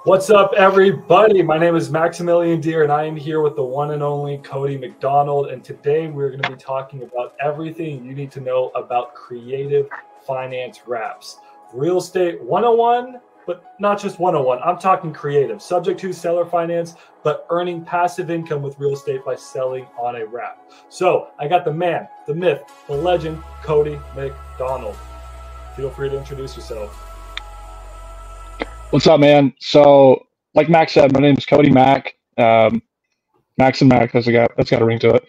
What's up, everybody? My name is Maximilian Deer, and I am here with the one and only Cody McDonald. And today we're going to be talking about everything you need to know about creative finance wraps. Real estate 101, but not just 101. I'm talking creative, subject to seller finance, but earning passive income with real estate by selling on a wrap. So I got the man, the myth, the legend, Cody McDonald. Feel free to introduce yourself. What's up, man? So, like Max said, my name is Cody Mack. Max and Mac, that's got a ring to it.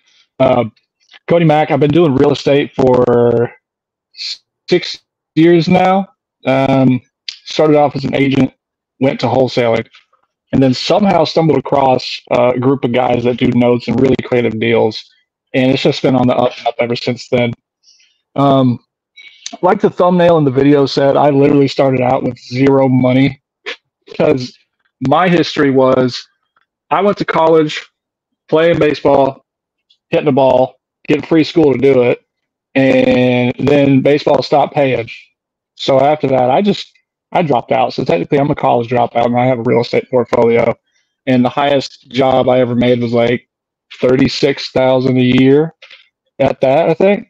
Cody Mack. I've been doing real estate for 6 years now. Started off as an agent, went to wholesaling, and then somehow stumbled across a group of guys that do notes and really creative deals. And it's just been on the up and up ever since then. Like the thumbnail in the video said, I literally started out with zero money. Because my history was I went to college playing baseball, hitting the ball, getting free school to do it, and then baseball stopped paying. So after that, I dropped out. So technically, I'm a college dropout, and I have a real estate portfolio. And the highest job I ever made was like $36,000 a year at that, I think.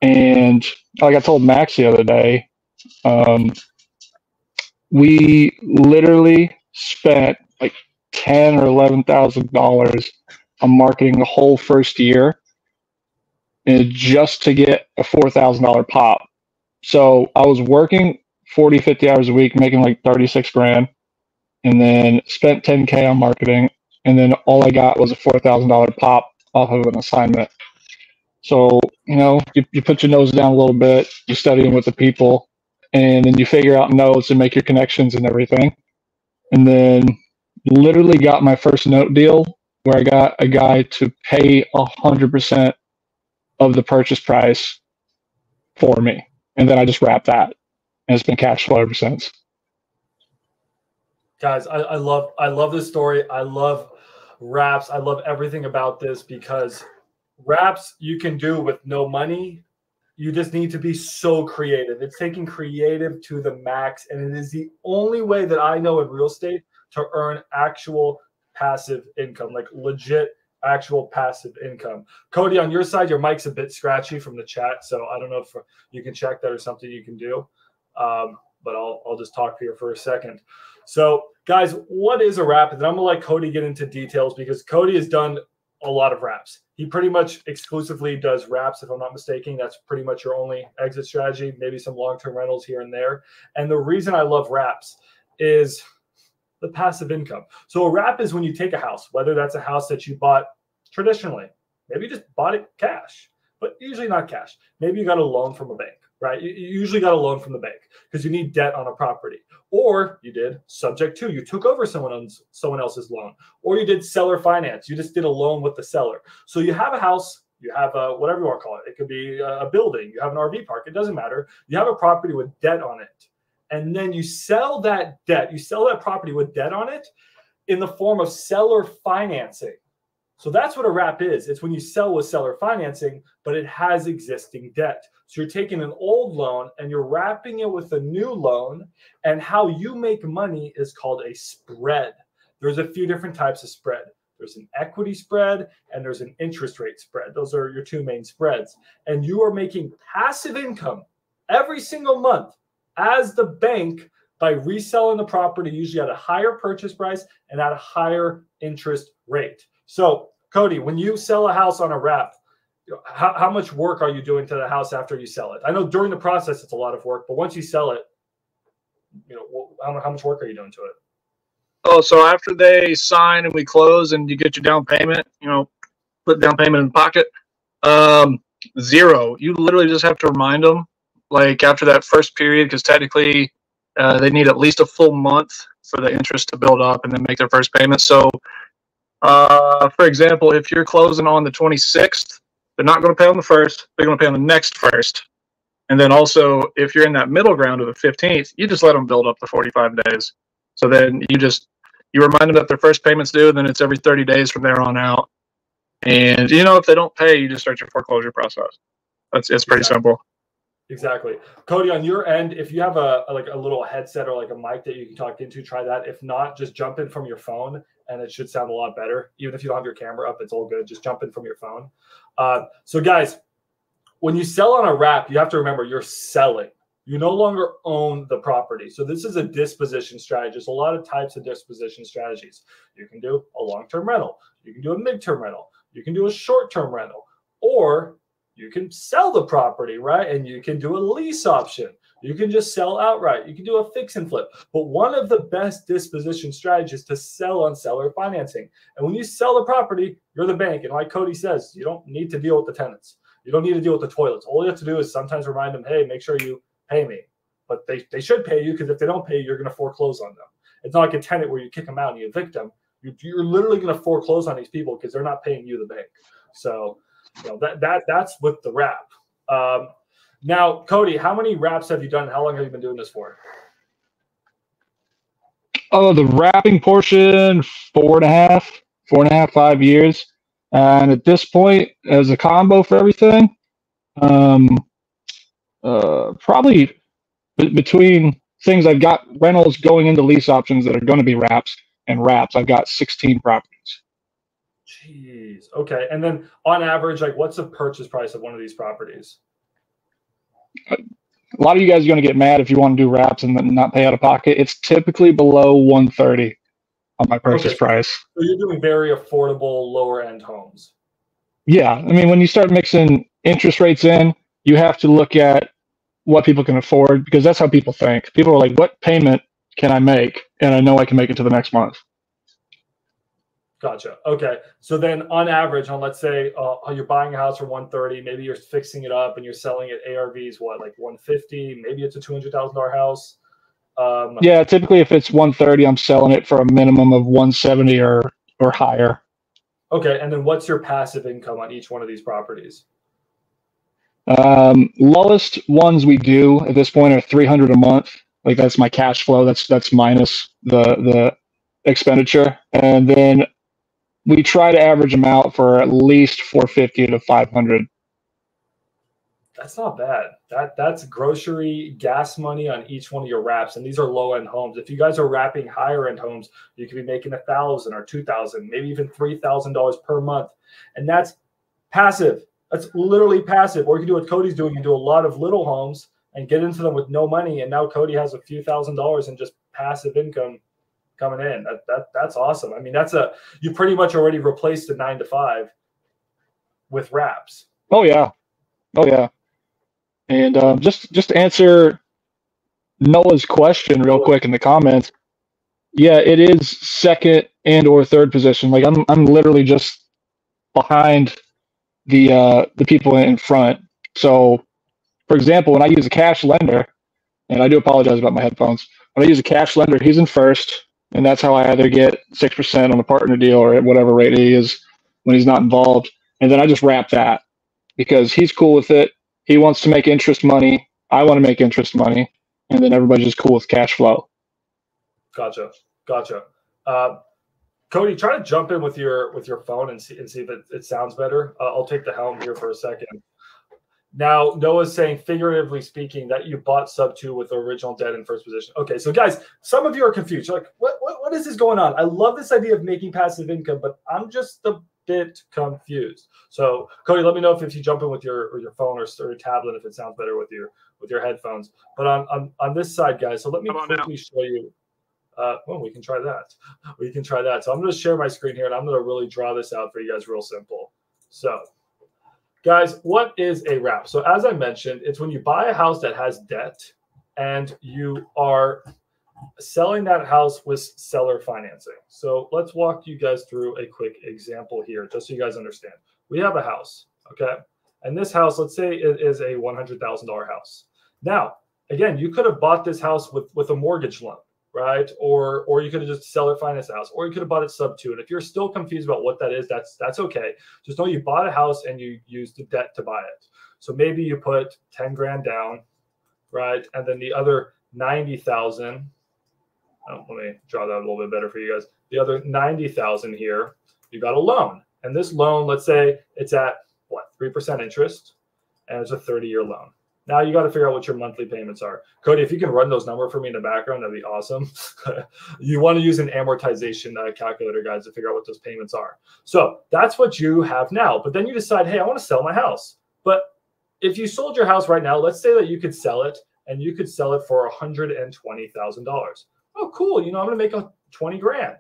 And like I told Max the other day, we literally spent like $10,000 or $11,000 on marketing the whole first year, and just to get a $4,000 pop. So I was working 40, 50 hours a week, making like 36 grand, and then spent $10K on marketing, and then all I got was a $4,000 pop off of an assignment. So, you put your nose down a little bit, you're studying with the people, and then you figure out notes and make your connections and everything. And then literally got my first note deal where I got a guy to pay 100% of the purchase price for me. And then I just wrapped that. And it's been cash flow ever since. Guys, I love this story. I love wraps. I love everything about this because wraps you can do with no money. You just need to be so creative. It's taking creative to the max, and it is the only way that I know in real estate to earn actual passive income, like legit actual passive income. Cody, on your side, your mic's a bit scratchy from the chat, so I don't know if you can check that or something you can do. But I'll just talk here for a second. So, guys, what is a wrap? And then I'm gonna let Cody get into details because Cody has done a lot of wraps. He pretty much exclusively does wraps, if I'm not mistaken. That's pretty much your only exit strategy, maybe some long-term rentals here and there. And the reason I love wraps is the passive income. So a wrap is when you take a house, whether that's a house that you bought traditionally, maybe you just bought it cash, but usually not cash. Maybe you got a loan from a bank, right? You usually got a loan from the bank because you need debt on a property. Or you did subject to, you took over someone else's loan, or you did seller finance. You just did a loan with the seller. So you have a house, you have whatever you want to call it. It could be a building, you have an RV park, it doesn't matter. You have a property with debt on it. And then you sell that debt, you sell that property with debt on it in the form of seller financing. So that's what a wrap is. It's when you sell with seller financing, but it has existing debt. So you're taking an old loan and you're wrapping it with a new loan. And how you make money is called a spread. There's a few different types of spread. There's an equity spread and there's an interest rate spread. Those are your two main spreads. And you are making passive income every single month as the bank by reselling the property, usually at a higher purchase price and at a higher interest rate. So, Cody, when you sell a house on a wrap, how much work are you doing to the house after you sell it? I know during the process it's a lot of work, but once you sell it, how much work are you doing to it? Oh, so after they sign and we close and you get your down payment, put down payment in the pocket, zero. You literally just have to remind them, like after that first period, because technically they need at least a full month for the interest to build up and then make their first payment. So, for example, if you're closing on the 26th, they're not going to pay on the 1st. They're going to pay on the next 1st. And then also, if you're in that middle ground of the 15th, you just let them build up the 45 days. So then you remind them that their first payment's due, and then it's every 30 days from there on out. And, if they don't pay, you just start your foreclosure process. It's pretty simple. Exactly. Cody, on your end, if you have a like a little headset or like a mic that you can talk into, try that. If not, just jump in from your phone and it should sound a lot better. Even if you don't have your camera up, it's all good. Just jump in from your phone. So guys, when you sell on a wrap, you have to remember you're selling. You no longer own the property. So this is a disposition strategy. There's a lot of types of disposition strategies. You can do a long-term rental. You can do a mid-term rental. You can do a short-term rental. Or you can sell the property, right? And you can do a lease option. You can just sell outright. You can do a fix and flip. But one of the best disposition strategies is to sell on seller financing. And when you sell the property, you're the bank. And like Cody says, you don't need to deal with the tenants. You don't need to deal with the toilets. All you have to do is sometimes remind them, hey, make sure you pay me. But they should pay you, because if they don't pay you, you're going to foreclose on them. It's not like a tenant where you kick them out and you evict them. You're literally going to foreclose on these people because they're not paying you, the bank. So that's with the wrap. Now, Cody, how many wraps have you done? How long have you been doing this for? Oh, the wrapping portion, 4.5, 5 years. And at this point, as a combo for everything, probably between things I've got rentals going into lease options that are going to be wraps and wraps, I've got 16 properties. Jeez. Okay. And then on average, like, what's the purchase price of one of these properties? A lot of you guys are going to get mad if you want to do wraps and then not pay out of pocket. It's typically below 130 on my purchase price. So you're doing very affordable, lower end homes. Yeah. I mean, when you start mixing interest rates in, you have to look at what people can afford, because that's how people think. People are like, what payment can I make? And I know I can make it to the next month. Gotcha. Okay. So then on average, on, let's say you're buying a house for 130, maybe you're fixing it up and you're selling it ARVs, what, like 150, maybe it's a $200,000 house. Yeah, typically if it's 130, I'm selling it for a minimum of 170 or higher. Okay. And then what's your passive income on each one of these properties? Lowest ones we do at this point are 300 a month. Like, that's my cash flow. That's minus the expenditure. And then we try to average them out for at least 450 to 500. That's not bad. That's grocery, gas money on each one of your wraps. And these are low end homes. If you guys are wrapping higher end homes, you could be making $1,000 or $2,000, maybe even $3,000 per month. And that's passive. That's literally passive. Or you can do what Cody's doing. You do a lot of little homes and get into them with no money. And now Cody has a few $1,000s in just passive income coming in. That's awesome. I mean, you pretty much already replaced the 9 to 5 with wraps. Oh yeah. And just to answer Noah's question real quick in the comments, yeah, it is second and or third position. Like, I'm literally just behind the people in front. So, for example, when I use a cash lender, and I do apologize about my headphones, when I use a cash lender, he's in first. And that's how I either get 6% on a partner deal or at whatever rate he is when he's not involved. And then I just wrap that because he's cool with it. He wants to make interest money. I want to make interest money. And then everybody's just cool with cash flow. Gotcha. Cody, try to jump in with your phone and see if it sounds better. I'll take the helm here for a second. Now, Noah's saying, figuratively speaking, that you bought sub 2 with the original debt in first position. Okay, so guys, some of you are confused. You're like, what is this going on? I love this idea of making passive income, but I'm just a bit confused. So, Cody, let me know if you jump in with your phone or your tablet, if it sounds better with your headphones. But on this side, guys, so let me quickly show you. Well, we can try that. So I'm going to share my screen here, and I'm going to really draw this out for you guys real simple. So, guys, what is a wrap? So as I mentioned, it's when you buy a house that has debt and you are selling that house with seller financing. So let's walk you guys through a quick example here, just so you guys understand. We have a house, okay? And this house, let's say it is a $100,000 house. Now, again, you could have bought this house with a mortgage loan, right? Or you could have just seller financed the house, or you could have bought it sub 2. And if you're still confused about what that is, that's okay. Just know you bought a house and you used the debt to buy it. So maybe you put 10 grand down, right? And then the other 90,000. Let me draw that a little bit better for you guys. The other 90,000 here, you got a loan. And this loan, let's say it's at what, 3% interest, and it's a 30-year loan. Now you got to figure out what your monthly payments are. Cody, if you can run those numbers for me in the background, that'd be awesome. You want to use an amortization calculator, guys, to figure out what those payments are. So that's what you have now. But then you decide, hey, I want to sell my house. But if you sold your house right now, let's say that you could sell it, and you could sell it for $120,000. Oh, cool. I'm going to make a 20 grand.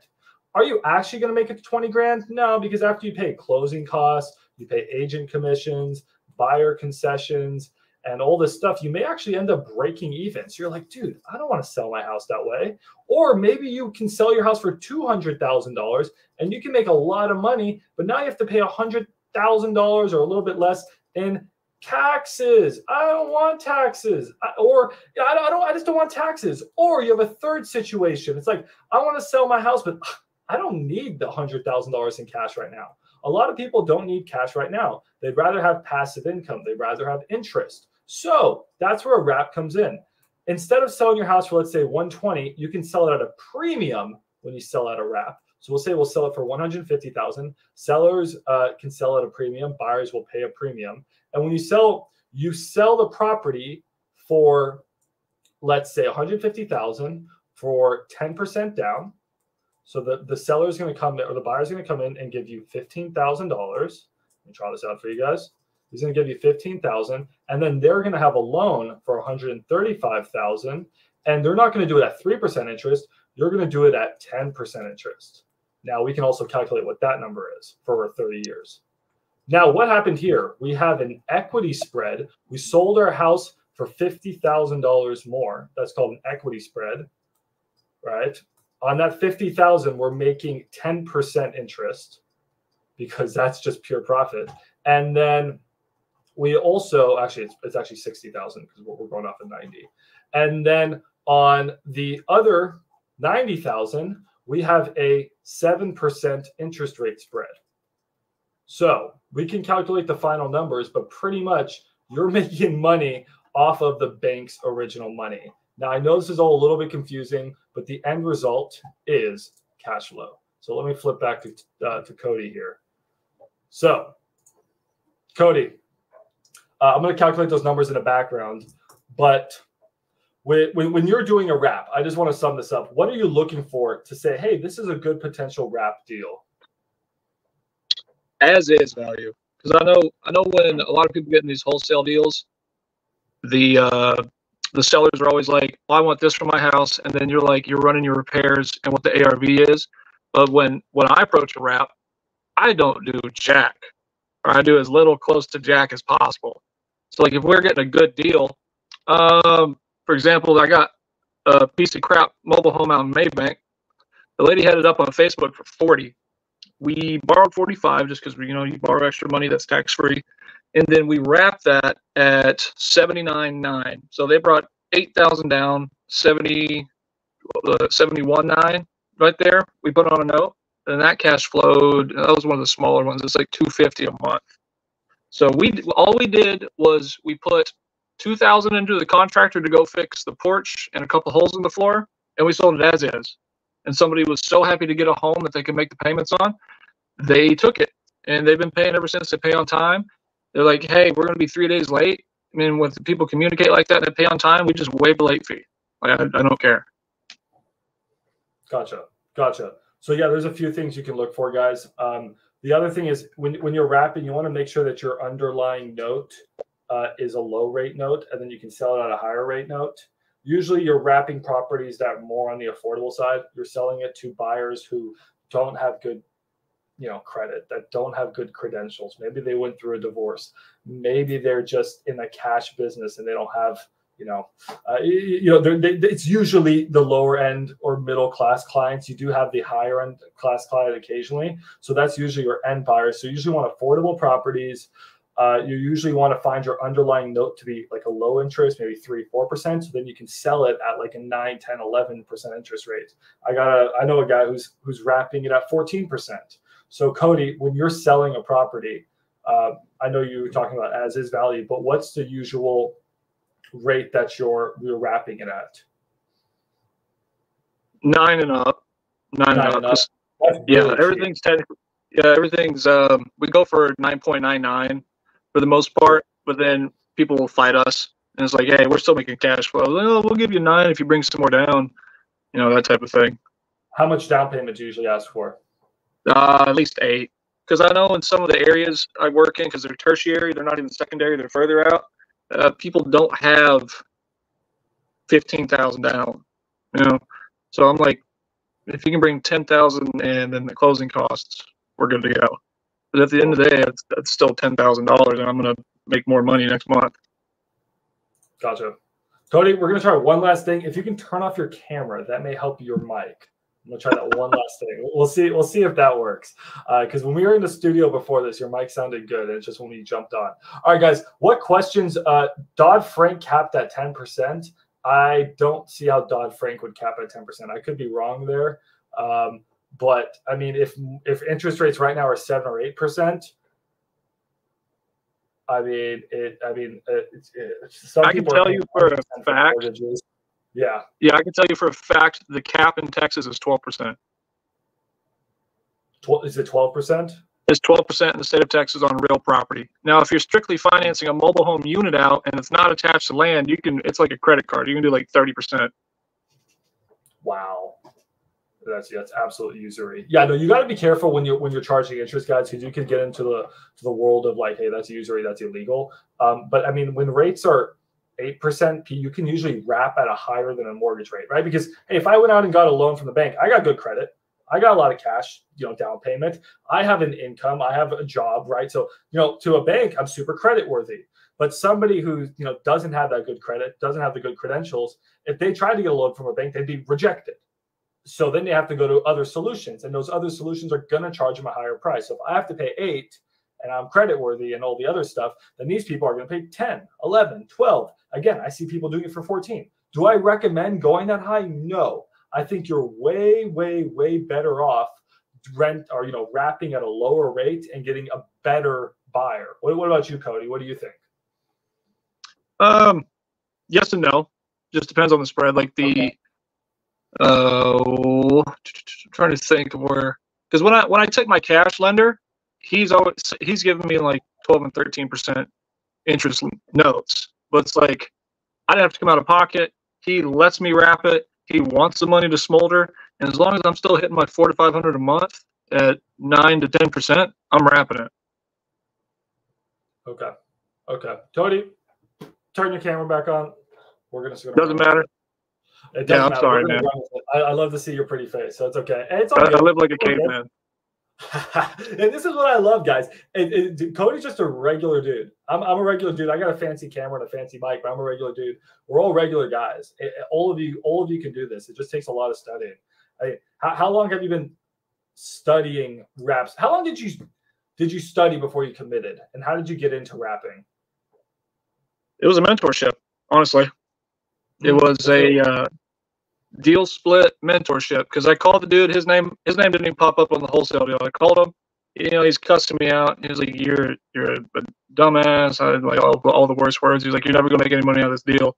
Are you actually going to make it to 20 grand? No, because after you pay closing costs, you pay agent commissions, buyer concessions, and all this stuff, you may actually end up breaking even. So you're like, dude, I don't want to sell my house that way. Or maybe you can sell your house for $200,000 and you can make a lot of money, but now you have to pay $100,000 or a little bit less in taxes. I don't want taxes. I just don't want taxes. Or you have a third situation. It's like, I want to sell my house, but I don't need the $100,000 in cash right now. A lot of people don't need cash right now. They'd rather have passive income. They'd rather have interest. So that's where a wrap comes in. Instead of selling your house for, let's say, 120, you can sell it at a premium when you sell at a wrap. So we'll say we'll sell it for 150,000. Sellers can sell at a premium. Buyers will pay a premium. And when you sell the property for, let's say, 150,000 for 10% down. So the seller is going to come in, or the buyer is going to come in and give you $15,000. Let me try this out for you guys. He's going to give you $15,000, and then they're going to have a loan for $135,000, and they're not going to do it at 3% interest. You're going to do it at 10% interest. Now we can also calculate what that number is for 30 years. Now what happened here? We have an equity spread. We sold our house for $50,000 more. That's called an equity spread, right? On that $50,000, we're making 10% interest because that's just pure profit. And then we also, actually, it's actually 60,000 because we're going off of 90. And then on the other 90,000, we have a 7% interest rate spread. So we can calculate the final numbers, but pretty much you're making money off of the bank's original money. Now, I know this is all a little bit confusing, but the end result is cash flow. So let me flip back to Cody here. So, Cody, I'm going to calculate those numbers in the background, but when you're doing a wrap, I just want to sum this up. What are you looking for to say, hey, this is a good potential wrap deal? As is value. Because I know when a lot of people get in these wholesale deals, the sellers are always like, well, I want this for my house. And then you're running your repairs and what the ARV is. But when I approach a wrap, I don't do jack, or I do as little close to jack as possible. So like if we're getting a good deal, for example, I got a piece of crap mobile home out in Maybank. The lady had it up on Facebook for 40. We borrowed 45 just because you borrow extra money that's tax free. And then we wrapped that at 79.9. So they brought 8,000 down, 71.9 right there. We put on a note, and that cash flowed. That was one of the smaller ones. It's like $250 a month. So all we did was we put 2,000 into the contractor to go fix the porch and a couple holes in the floor, and we sold it as is. And somebody was so happy to get a home that they could make the payments on, they took it, and they've been paying ever since. They pay on time. They're like, hey, we're going to be 3 days late. I mean, when people communicate like that and they pay on time, we just waive the late fee. Like, I don't care. Gotcha. So yeah, there's a few things you can look for, guys. The other thing is when you're wrapping, you want to make sure that your underlying note is a low rate note, and then you can sell it at a higher rate note. Usually you're wrapping properties that are more on the affordable side. You're selling it to buyers who don't have good credit, that don't have good credentials. Maybe they went through a divorce. Maybe they're just in a cash business and they don't have, it's usually the lower end or middle class clients. You do have the higher end class client occasionally. So that's usually your end buyer. So you usually want affordable properties. You usually want to find your underlying note to be like a low interest, maybe 3-4%. So then you can sell it at like a 9, 10, 11% interest rate. I know a guy who's wrapping it at 14%. So Cody, when you're selling a property, I know you were talking about as is value, but what's the usual rate that you're wrapping it at? 9 and up. 9 and up. Yeah, everything's technically. Yeah, everything's. We go for 9.99 for the most part, but then people will fight us And it's like, hey, we're still making cash flow. Oh, we'll give you 9 if you bring some more down, that type of thing. How much down payment do you usually ask for? At least 8. Because I know in some of the areas I work in, because they're tertiary, they're not even secondary, they're further out. People don't have 15,000 down. So I'm like, if you can bring 10,000 and then the closing costs, we're good to go. But at the end of the day, that's still $10,000, and I'm gonna make more money next month. Gotcha. Cody, we're gonna try one last thing. If you can turn off your camera, that may help your mic. I'm gonna try that one last thing. We'll see if that works. Because when we were in the studio before this, your mic sounded good. And it's just when we jumped on. All right, guys. What questions? Dodd-Frank capped at 10%. I don't see how Dodd-Frank would cap at 10%. I could be wrong there. But I mean, if interest rates right now are 7 or 8%, I can tell you for a fact. Yeah, I can tell you for a fact the cap in Texas is 12%. Is it 12%? It's 12% in the state of Texas on real property. Now, if you're strictly financing a mobile home unit out and it's not attached to land, it's like a credit card. You can do like 30%. Wow. That's absolutely usury. Yeah, no, you got to be careful when you're charging interest, guys, because you can get into the world of like, hey, that's usury, that's illegal. But I mean, when rates are 8%, you can usually wrap at a higher than a mortgage rate, right? Because hey, if I went out and got a loan from the bank, I got good credit, I got a lot of cash, down payment, I have an income, I have a job, right? So to a bank, I'm super credit worthy. But somebody who doesn't have that good credit, doesn't have the good credentials, if they tried to get a loan from a bank, they'd be rejected. So then they have to go to other solutions, and those other solutions are going to charge them a higher price. So if I have to pay 8 and I'm credit worthy and all the other stuff, then these people are going to pay 10, 11, 12. Again, I see people doing it for 14. Do I recommend going that high? No. I think you're way, way, way better off wrapping at a lower rate and getting a better buyer. What about you, Cody? What do you think? Yes and no. Just depends on the spread. Like I'm trying to think of where, because when I take my cash lender, he's giving me like 12 and 13% interest notes, but it's like I didn't have to come out of pocket. He lets me wrap it. He wants the money to smolder, and as long as I'm still hitting my $400 to $500 a month at 9 to 10%, I'm wrapping it. Okay. Tony, turn your camera back on. We're gonna. Doesn't matter. It doesn't I'm matter. sorry, man. I love to see your pretty face, so it's okay. It's all I live like a caveman. And this is what I love, guys. Cody's just a regular dude. I'm a regular dude. I got a fancy camera and a fancy mic, but I'm a regular dude. We're all regular guys. All of you can do this. It just takes a lot of studying. How long have you been studying raps? How long did you study before you committed? And how did you get into rapping? It was a mentorship, honestly. It was a deal split mentorship, because I called the dude. His name didn't even pop up on the wholesale deal. I called him. He's cussing me out. He was like, "You're a dumbass." I had like all the worst words. He was like, "You're never gonna make any money out of this deal."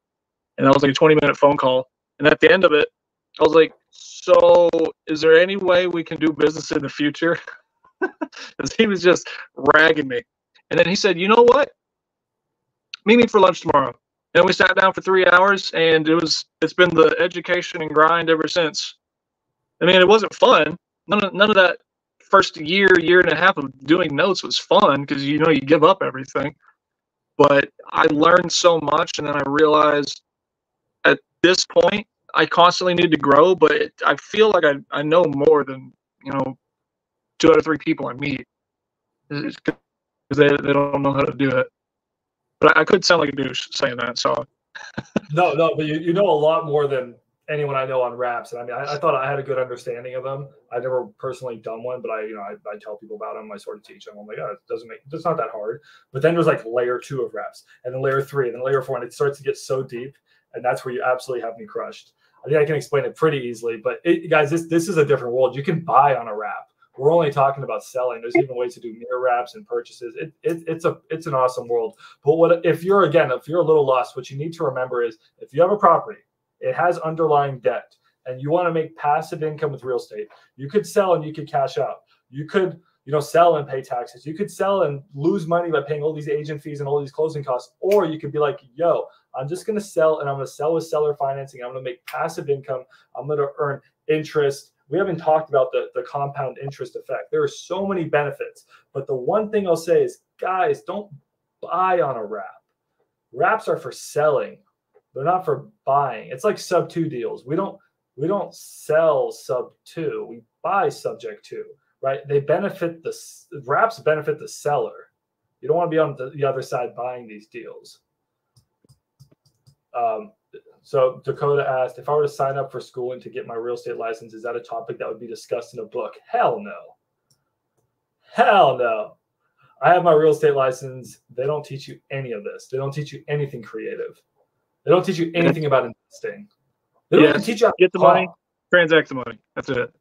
And that was like a 20-minute phone call. And at the end of it, I was like, "So, is there any way we can do business in the future?" Because he was just ragging me. And then he said, "You know what? Meet me for lunch tomorrow." And we sat down for 3 hours, and it's been the education and grind ever since. I mean, it wasn't fun. None of that first year and a half of doing notes was fun, because you give up everything. But I learned so much, and then I realized at this point I constantly need to grow. But I feel like I know more than 2 out of 3 people I meet, because they don't know how to do it. But I could sound like a douche saying that. So no, but you know a lot more than anyone I know on raps. And I mean, I thought I had a good understanding of them. I never personally done one, but I tell people about them. I sort of teach them. I'm like, it's not that hard. But then there's like layer 2 of raps, and then layer 3, and then layer 4, and it starts to get so deep, and that's where you absolutely have me crushed. I think I can explain it pretty easly. But guys, this is a different world. You can buy on a rap. We're only talking about selling. There's even ways to do mirror wraps and purchases. It's an awesome world. But if you're a little lost, what you need to remember is, if you have a property, it has underlying debt, and you want to make passive income with real estate, you could sell and you could cash out. You could, sell and pay taxes. You could sell and lose money by paying all these agent fees and all these closing costs, or you could be like, yo, I'm just going to sell, and I'm going to sell with seller financing. I'm going to make passive income. I'm going to earn interest. We haven't talked about the compound interest effect. There are so many benefits, but the one thing I'll say is, guys, don't buy on a wrap. Wraps are for selling. They're not for buying. It's like sub 2 deals. We don't sell sub 2. We buy subject to, right? They benefit wraps benefit the seller. You don't want to be on the other side buying these deals. So Dakota asked, if I were to sign up for schooling to get my real estate license, is that a topic that would be discussed in a book? Hell no. Hell no. I have my real estate license. They don't teach you any of this. They don't teach you anything creative. They don't teach you anything about investing. They don't even teach you how to get the money, transact the money. That's it.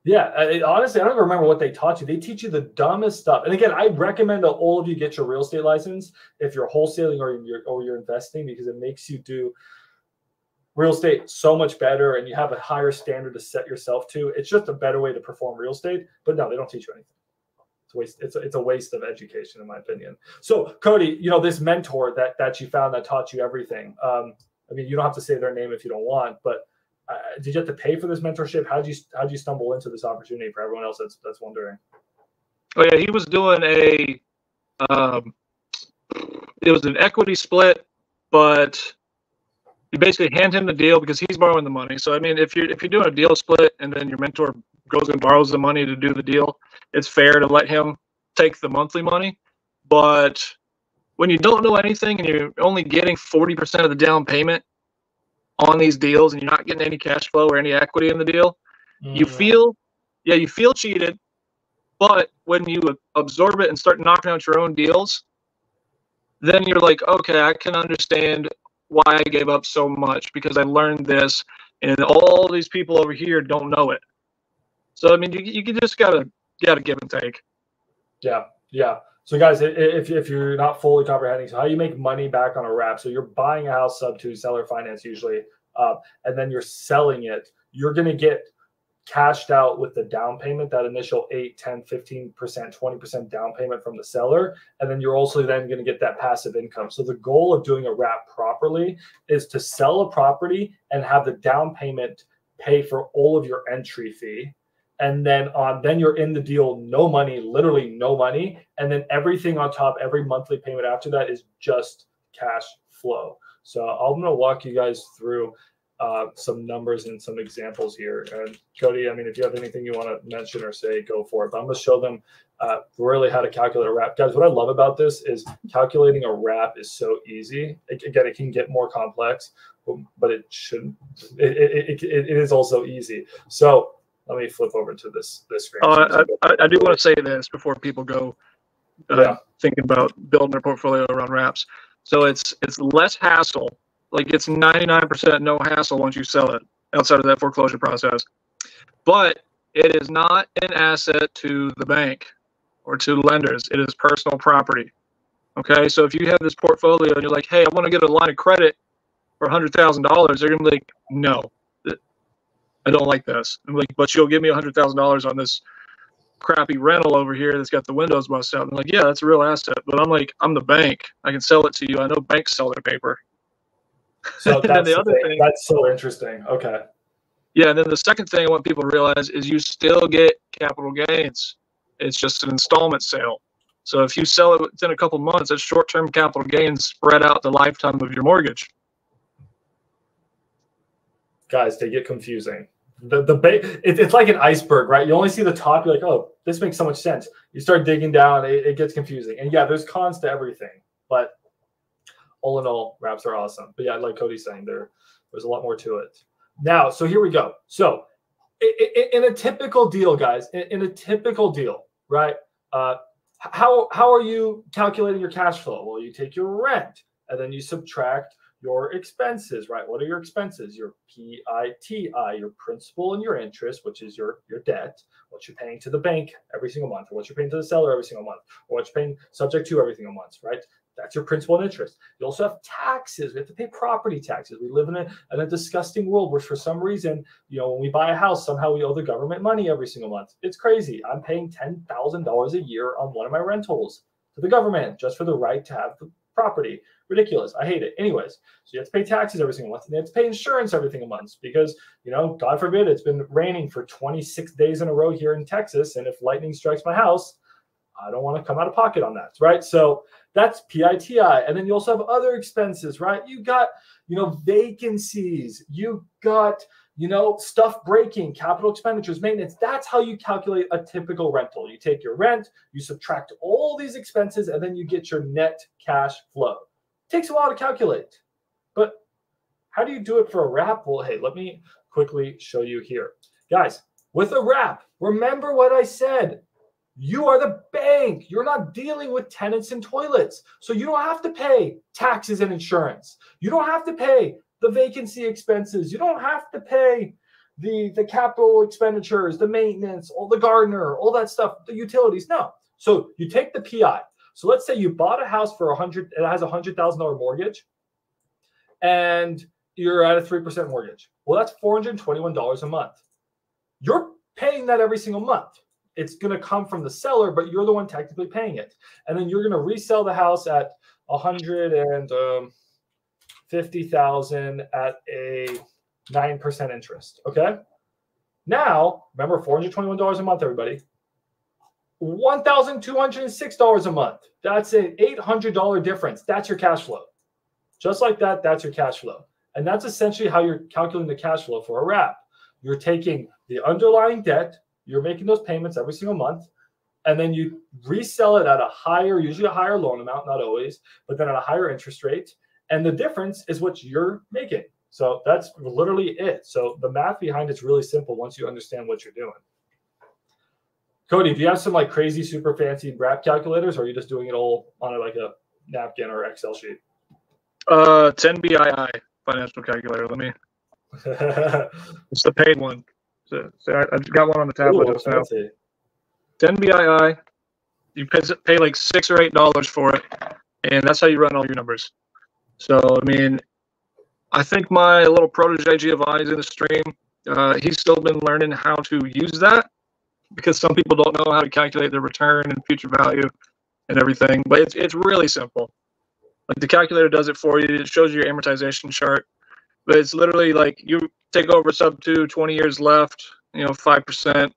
Yeah, honestly, I don't even remember what they taught you. They teach you the dumbest stuff. And again, I recommend that all of you get your real estate license if you're wholesaling or you're investing, because it makes you do real estate so much better, and you have a higher standard to set yourself to. It's just a better way to perform real estate. But no, they don't teach you anything. It's a waste of education, in my opinion. So Cody, this mentor that you found that taught you everything. I mean, you don't have to say their name if you don't want, but did you have to pay for this mentorship? How'd you stumble into this opportunity for everyone else that's wondering? Oh yeah, he was doing it was an equity split, but you basically hand him the deal because he's borrowing the money. So I mean, if you're doing a deal split and then your mentor goes and borrows the money to do the deal, it's fair to let him take the monthly money. But when you don't know anything and you're only getting 40% of the down payment on these deals and you're not getting any cash flow or any equity in the deal, you feel cheated. But when you absorb it and start knocking out your own deals, then you're like, okay, I can understand why I gave up so much, because I learned this and all these people over here don't know it. So I mean, you just gotta give and take. Yeah. So guys, if you're not fully comprehending, so how you make money back on a wrap, so you're buying a house sub 2 seller finance usually, and then you're selling it, you're going to get cashed out with the down payment, that initial 8, 10, 15%, 20% down payment from the seller. And then you're also then going to get that passive income. So the goal of doing a wrap properly is to sell a property and have the down payment pay for all of your entry fee. And then you're in the deal, no money, literally no money. And then everything on top, every monthly payment after that is just cash flow. So I'm going to walk you guys through some numbers and some examples here. And Cody, I mean, if you have anything you want to mention or say, go for it. But I'm going to show them really how to calculate a wrap. Guys, what I love about this is calculating a wrap is so easy. Again, it can get more complex, but it shouldn't. It is also easy. So let me flip over to this screen. I do want to say this before people go thinking about building their portfolio around wraps. So it's less hassle. Like it's 99% no hassle once you sell it outside of that foreclosure process. But it is not an asset to the bank or to lenders. It is personal property. Okay, so if you have this portfolio and you're like, hey, I want to get a line of credit for $100,000, they're gonna be like, no, I don't like this. I'm like, but you'll give me $100,000 on this crappy rental over here that's got the windows busted out. I'm like, yeah, that's a real asset. But I'm like, I'm the bank. I can sell it to you. I know banks sell their paper. So that's the other thing. That's so interesting. Okay. Yeah, and then the second thing I want people to realize is you still get capital gains. It's just an installment sale. So if you sell it within a couple months, it's short-term capital gains spread out the lifetime of your mortgage. Guys, they get confusing. It's like an iceberg, right? You only see the top. You're like, oh, this makes so much sense. You start digging down, it gets confusing. And yeah, there's cons to everything, but all in all, wraps are awesome. But yeah, like Cody's saying, there's a lot more to it. Now, so here we go. So in a typical deal, guys, in a typical deal, right? How are you calculating your cash flow? Well, you take your rent and then you subtract your expenses, right? What are your expenses? Your PITI, your principal and your interest, which is your debt, what you're paying to the bank every single month, or what you're paying to the seller every single month, or what you're paying subject to every single month, right? That's your principal and interest. You also have taxes. We have to pay property taxes. We live in a disgusting world where for some reason, when we buy a house, somehow we owe the government money every single month. It's crazy. I'm paying $10,000 a year on one of my rentals to the government just for the right to have the property. Ridiculous. I hate it. Anyways, so you have to pay taxes every single month, and you have to pay insurance every single month because, God forbid, it's been raining for 26 days in a row here in Texas, and if lightning strikes my house, I don't want to come out of pocket on that, right? So that's PITI. And then you also have other expenses, right? You got, vacancies. You got, stuff breaking, capital expenditures, maintenance. That's how you calculate a typical rental. You take your rent, you subtract all these expenses, and then you get your net cash flow. It takes a while to calculate. But how do you do it for a wrap? Well, hey, let me quickly show you here. Guys, with a wrap, remember what I said. You are the bank. You're not dealing with tenants and toilets. So you don't have to pay taxes and insurance. You don't have to pay the vacancy expenses. You don't have to pay the capital expenditures, the maintenance, all the gardener, all that stuff, the utilities. No. So you take the PI. So let's say you bought a house for it has a $100,000 mortgage, and you're at a 3% mortgage. Well, that's $421 a month. You're paying that every single month. It's going to come from the seller, but you're the one technically paying it. And then you're going to resell the house at $150,000 at a 9% interest. Okay. Now, remember, $421 a month, everybody. $1,206 a month. That's an $800 difference. That's your cash flow. Just like that, that's your cash flow. And that's essentially how you're calculating the cash flow for a wrap. You're taking the underlying debt, you're making those payments every single month, and then you resell it at a higher, usually a higher loan amount, not always, but then at a higher interest rate. And the difference is what you're making. So that's literally it. So the math behind it's really simple once you understand what you're doing. Cody, do you have some like crazy, super fancy wrap calculators, or are you just doing it all on a napkin or Excel sheet? 10BII financial calculator. Let me. It's the paid one. So I got one on the tablet just now. 10BII. You pay like $6 or $8 for it, and that's how you run all your numbers. So I think my little protege Giovanni is in the stream. He's still been learning how to use that, because some people don't know how to calculate their return and future value and everything. But it's really simple. Like the calculator does it for you. It shows you your amortization chart. But it's literally like you take over sub 2, 20 years left, 5%.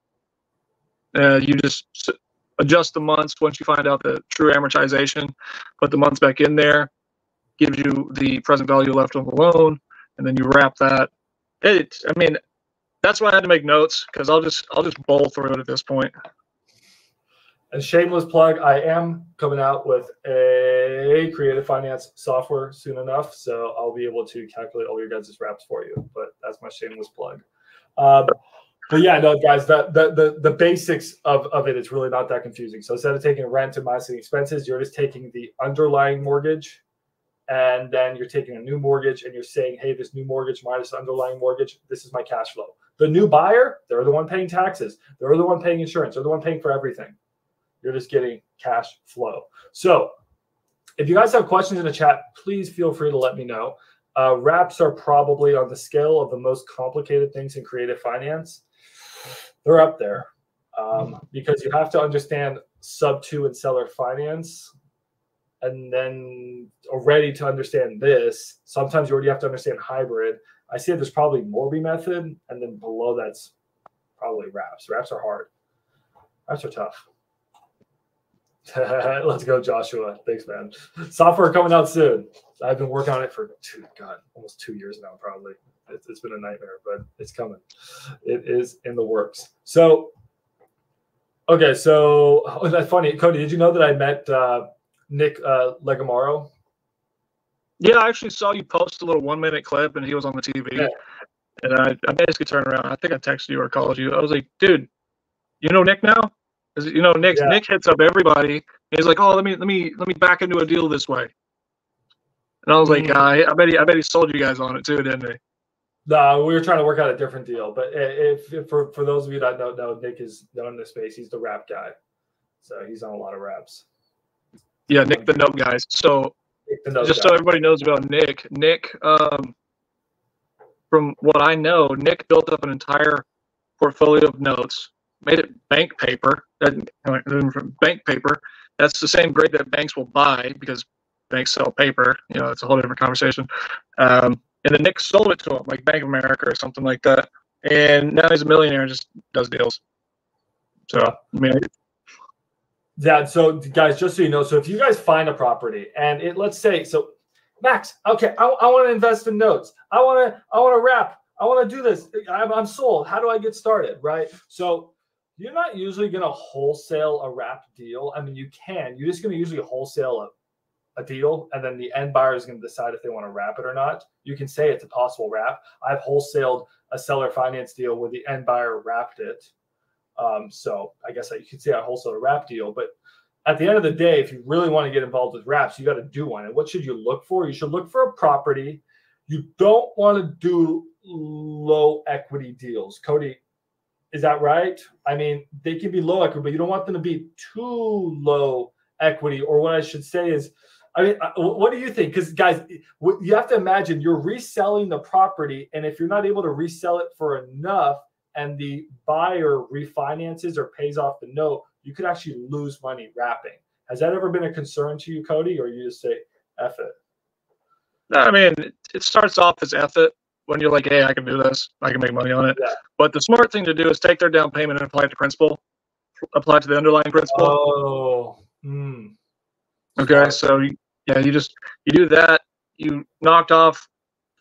You just adjust the months once you find out the true amortization, put the months back in there, gives you the present value left on the loan, and then you wrap that. That's why I had to make notes, because I'll just bowl through it at this point. And shameless plug, I am coming out with a creative finance software soon enough, so I'll be able to calculate all your guys' wraps for you. But that's my shameless plug. But yeah, no, guys, the basics of it is really not that confusing. So instead of taking rent and minus expenses, you're just taking the underlying mortgage, and then you're taking a new mortgage, and you're saying, hey, this new mortgage minus underlying mortgage, this is my cash flow. The new buyer, they're the one paying taxes. They're the one paying insurance. They're the one paying for everything. You're just getting cash flow. So if you guys have questions in the chat, please feel free to let me know. Wraps are probably on the scale of the most complicated things in creative finance. They're up there because you have to understand sub 2 and seller finance. And then already to understand this, sometimes you already have to understand hybrid. I see there's probably Morby method, and then below that's probably wraps. Wraps are hard. Wraps are tough. Let's go, Joshua. Thanks, man. Software coming out soon. I've been working on it for almost 2 years now, probably. It's been a nightmare, but it's coming. It is in the works. So, okay, so that's funny. Cody, did you know that I met Nick Legamaro? Yeah, I actually saw you post a little 1-minute clip, and he was on the TV. Yeah. And I basically turned around. I think I texted you or called you. I was like, dude, you know Nick now? Because Nick hits up everybody. He's like, oh, let me back into a deal this way. And I was like, I bet he sold you guys on it too, didn't he? No, we were trying to work out a different deal. But if for those of you that don't know, Nick is known in this space. He's the rap guy, so he's on a lot of raps. Yeah, Nick the Note Guys. So just so everybody knows about Nick, from what I know, Nick built up an entire portfolio of notes, made it bank paper. Bank paper. That's the same grade that banks will buy because banks sell paper. You know, it's a whole different conversation. And then Nick sold it to him, like Bank of America or something like that. And now he's a millionaire and just does deals. So, I mean, yeah. So, guys, just so you know, so if you guys find a property and let's say, so Max, okay, I want to invest in notes. I want to wrap. I want to do this. I'm sold. How do I get started? Right. So you're not usually going to wholesale a wrap deal. I mean, you can. You're just going to usually wholesale a deal, and then the end buyer is going to decide if they want to wrap it or not. You can say it's a possible wrap. I've wholesaled a seller finance deal where the end buyer wrapped it. So I guess you could say I wholesale a wrap deal. But at the end of the day, if you really want to get involved with wraps, you got to do one. And what should you look for? You should look for a property. You don't want to do low equity deals. Cody, is that right? I mean, they can be low equity, but you don't want them to be too low equity. Or what I should say is, I mean, what do you think? Because, guys, you have to imagine you're reselling the property, and if you're not able to resell it for enough and the buyer refinances or pays off the note, you could actually lose money wrapping. Has that ever been a concern to you, Cody, or you just say, F it? No, I mean, it starts off as F it when you're like, hey, I can do this. I can make money on it. Yeah. But the smart thing to do is take their down payment and apply it to principal, apply it to the underlying principal. Oh, Okay, so you do that. You knocked off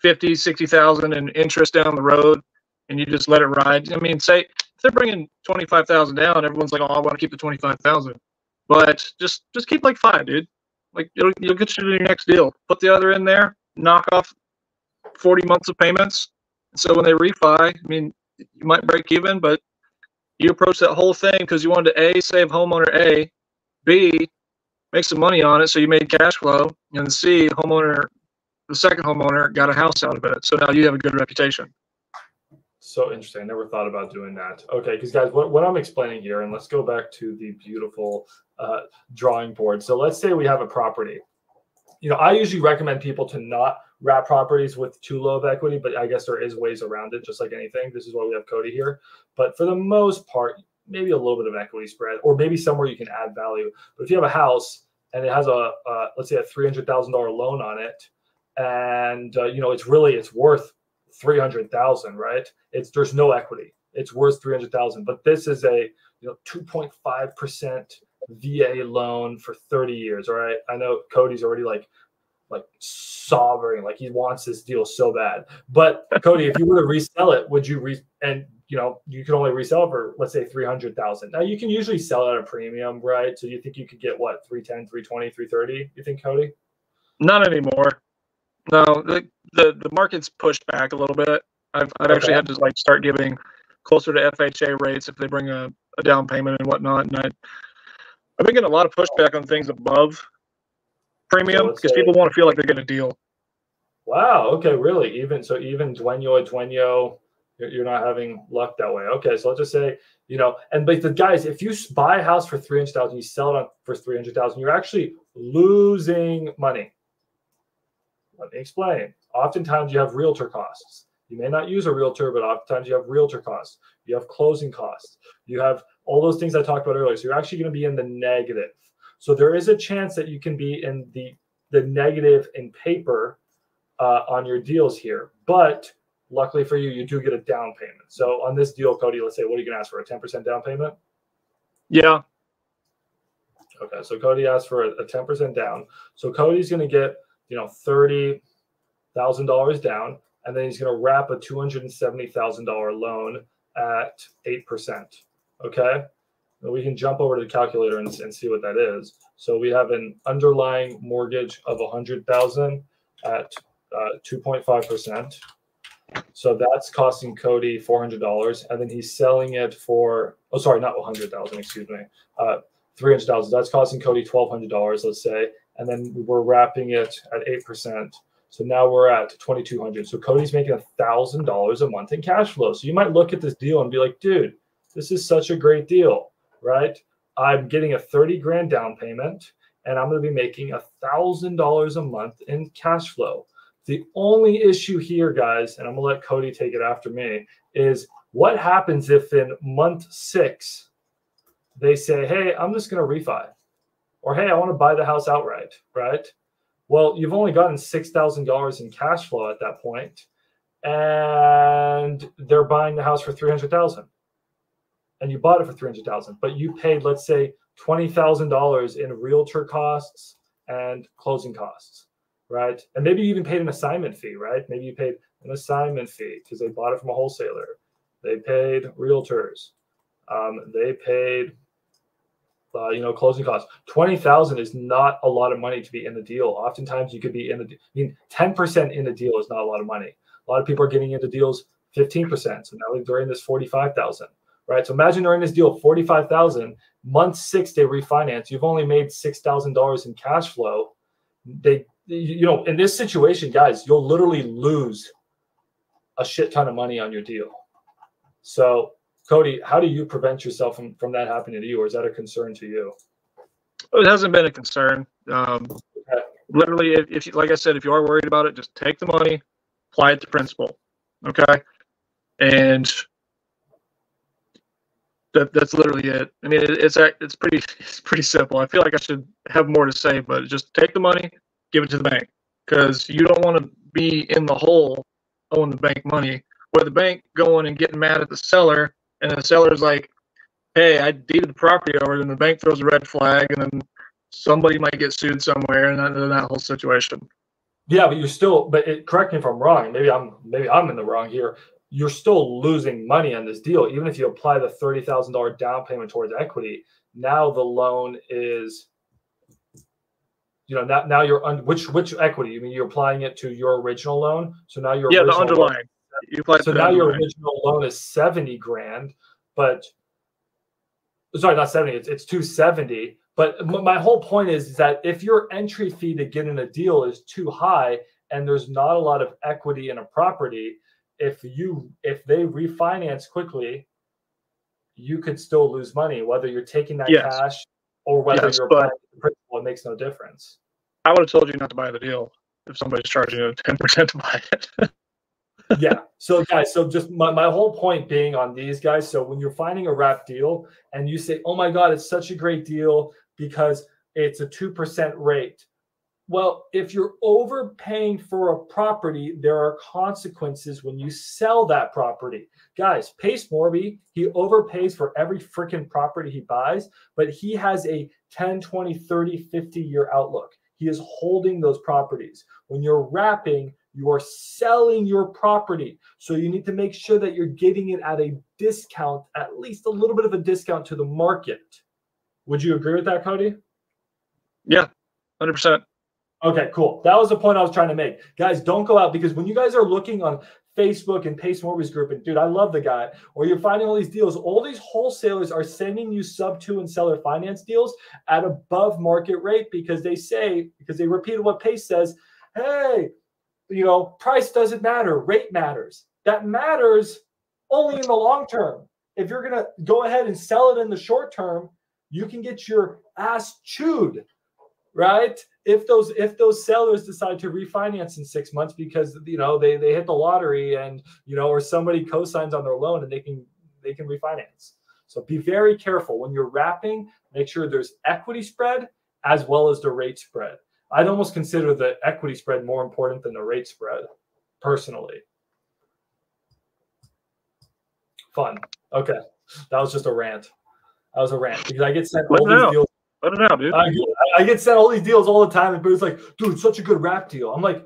50, 60,000 in interest down the road, and you just let it ride. I mean, say if they're bringing 25,000 down, everyone's like, oh, I want to keep the 25,000, but just keep like 5, dude. Like you'll get you to your next deal. Put the other in there, knock off 40 months of payments. So when they refi, I mean, you might break even, but you approach that whole thing because you wanted to A, save homeowner A, B, make some money on it, so you made cash flow, and C, the second homeowner got a house out of it. So now you have a good reputation. So interesting. I never thought about doing that. Okay, because guys, what I'm explaining here, and let's go back to the beautiful drawing board. So let's say we have a property. You know, I usually recommend people to not wrap properties with too low of equity, but I guess there is ways around it, just like anything. This is why we have Cody here. But for the most part, maybe a little bit of equity spread, or maybe somewhere you can add value. But if you have a house and it has let's say a $300,000 loan on it, and you know, it's worth $300,000, right? There's no equity. It's worth $300,000, but this is a 2.5% VA loan for 30 years. All right, I know Cody's already like sobbing, like he wants this deal so bad. But Cody, if you were to resell it, would you and you can only resell it for, let's say, $300,000. Now you can usually sell at a premium, right? So you think you could get what, 310, 320, 330? You think, Cody? Not anymore. No, the market's pushed back a little bit. I've actually had to start giving closer to FHA rates if they bring a down payment and whatnot. And I've been getting a lot of pushback on things above premium because people want to feel like they're getting a deal. Wow. Okay. Really? Even dueño, you're not having luck that way. Okay. So let's just say, but the guys, if you buy a house for $300,000, you sell it for $300,000, you're actually losing money. Let me explain. Oftentimes you have realtor costs. You may not use a realtor, but oftentimes you have realtor costs. You have closing costs. You have all those things I talked about earlier. So you're actually going to be in the negative. So there is a chance that you can be in the negative in paper on your deals here. But luckily for you, you do get a down payment. So on this deal, Cody, let's say, what are you going to ask for? A 10% down payment? Yeah. Okay. So Cody asked for a 10% down. So Cody's going to get $30,000 down, and then he's going to wrap a $270,000 loan at 8%. Okay. We can jump over to the calculator and see what that is. So we have an underlying mortgage of $100,000 at 2.5%. So that's costing Cody $400, and then he's selling it for not $100,000, excuse me, $300,000. That's costing Cody $1,200, let's say, and then we're wrapping it at 8%. So now we're at $2,200. So Cody's making $1,000 a month in cash flow. So you might look at this deal and be like, dude, this is such a great deal, right? I'm getting a $30,000 down payment, and I'm going to be making $1,000 a month in cash flow. The only issue here, guys, and I'm going to let Cody take it after me, is what happens if in month 6 they say, hey, I'm just going to refi, or hey, I want to buy the house outright, right? Well, you've only gotten $6,000 in cash flow at that point, and they're buying the house for $300,000, and you bought it for $300,000, but you paid, let's say, $20,000 in realtor costs and closing costs, right? And maybe you even paid an assignment fee, right? Maybe you paid an assignment fee because they bought it from a wholesaler. They paid realtors. They paid, closing costs. $20,000 is not a lot of money to be in the deal. Oftentimes you could be in the, 10% in the deal is not a lot of money. A lot of people are getting into deals 15%. So now they're in this $45,000, right? So imagine they're in this deal $45,000. Month 6 they refinance. You've only made $6,000 in cash flow. In this situation, guys, you'll literally lose a shit ton of money on your deal. So, Cody, how do you prevent yourself from that happening to you, or is that a concern to you? It hasn't been a concern. Literally, if you, like I said, if you are worried about it, just take the money, apply it to principal. Okay, and that's literally it. I mean, it's pretty simple. I feel like I should have more to say, but just take the money, give it to the bank, because you don't want to be in the hole owing the bank money, where the bank going and getting mad at the seller, and the seller's like, hey, I deeded the property over, and the bank throws a red flag, and then somebody might get sued somewhere, and then that whole situation. Yeah, but you're still, correct me if I'm wrong, maybe I'm in the wrong here. You're still losing money on this deal, even if you apply the $30,000 down payment towards equity. Now the loan is, now you're which equity? You mean you're applying it to your original loan? So now your the underlying. So now your original loan is $70,000, but sorry, not 70. It's $270. But my whole point is that if your entry fee to get in a deal is too high and there's not a lot of equity in a property, if they refinance quickly, you could still lose money, whether you're taking that cash or whether you're applying the principal. It makes no difference. I would have told you not to buy the deal if somebody's charging you 10% to buy it. Yeah. So guys, just my whole point being on these guys. So when you're finding a wrap deal and you say, oh my God, it's such a great deal because it's a 2% rate. Well, if you're overpaying for a property, there are consequences when you sell that property. Guys, Pace Morby, he overpays for every freaking property he buys, but he has a 10, 20, 30, 50-year outlook. He is holding those properties. When you're wrapping, you are selling your property. So you need to make sure that you're getting it at a discount, at least a little bit of a discount to the market. Would you agree with that, Cody? Yeah, 100%. Okay, cool. That was the point I was trying to make. Guys, don't go out, because when you guys are looking on Facebook and Pace Morby's group, and dude, I love the guy, or you're finding all these deals, all these wholesalers are sending you sub-2 and seller finance deals at above market rate because they repeated what Pace says, hey, price doesn't matter, rate matters. That matters only in the long term. If you're going to go ahead and sell it in the short term, you can get your ass chewed, right? If those sellers decide to refinance in 6 months because they hit the lottery and or somebody co-signs on their loan and they can refinance. So be very careful when you're wrapping. Make sure there's equity spread as well as the rate spread. I'd almost consider the equity spread more important than the rate spread, personally. Fun. Okay, that was just a rant. That was a rant because I get sent all these deals. I don't know, dude. I get sent all these deals all the time, and it's like, dude, such a good wrap deal. I'm like,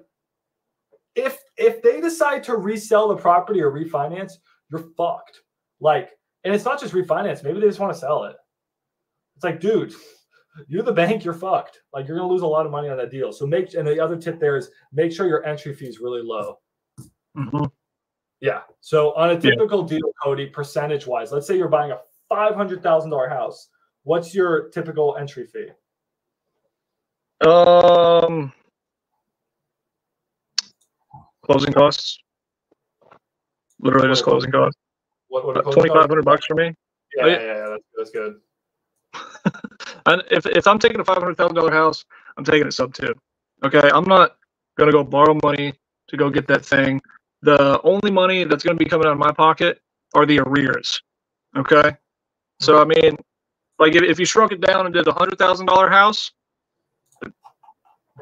if they decide to resell the property or refinance, you're fucked. Like, and it's not just refinance. Maybe they just want to sell it. It's like, dude, you're the bank. You're fucked. Like, you're gonna lose a lot of money on that deal. So and the other tip there is make sure your entry fee is really low. Mm-hmm. Yeah. So on a typical deal, Cody, percentage wise, let's say you're buying a $500,000 house. What's your typical entry fee? Closing costs. Literally just closing costs. What $2,500 for me. Yeah, that's good. And if I'm taking a $500,000 house, I'm taking it sub 2. Okay, I'm not gonna go borrow money to go get that thing. The only money that's gonna be coming out of my pocket are the arrears. Okay, so I mean, like if you shrunk it down and did a $100,000 house,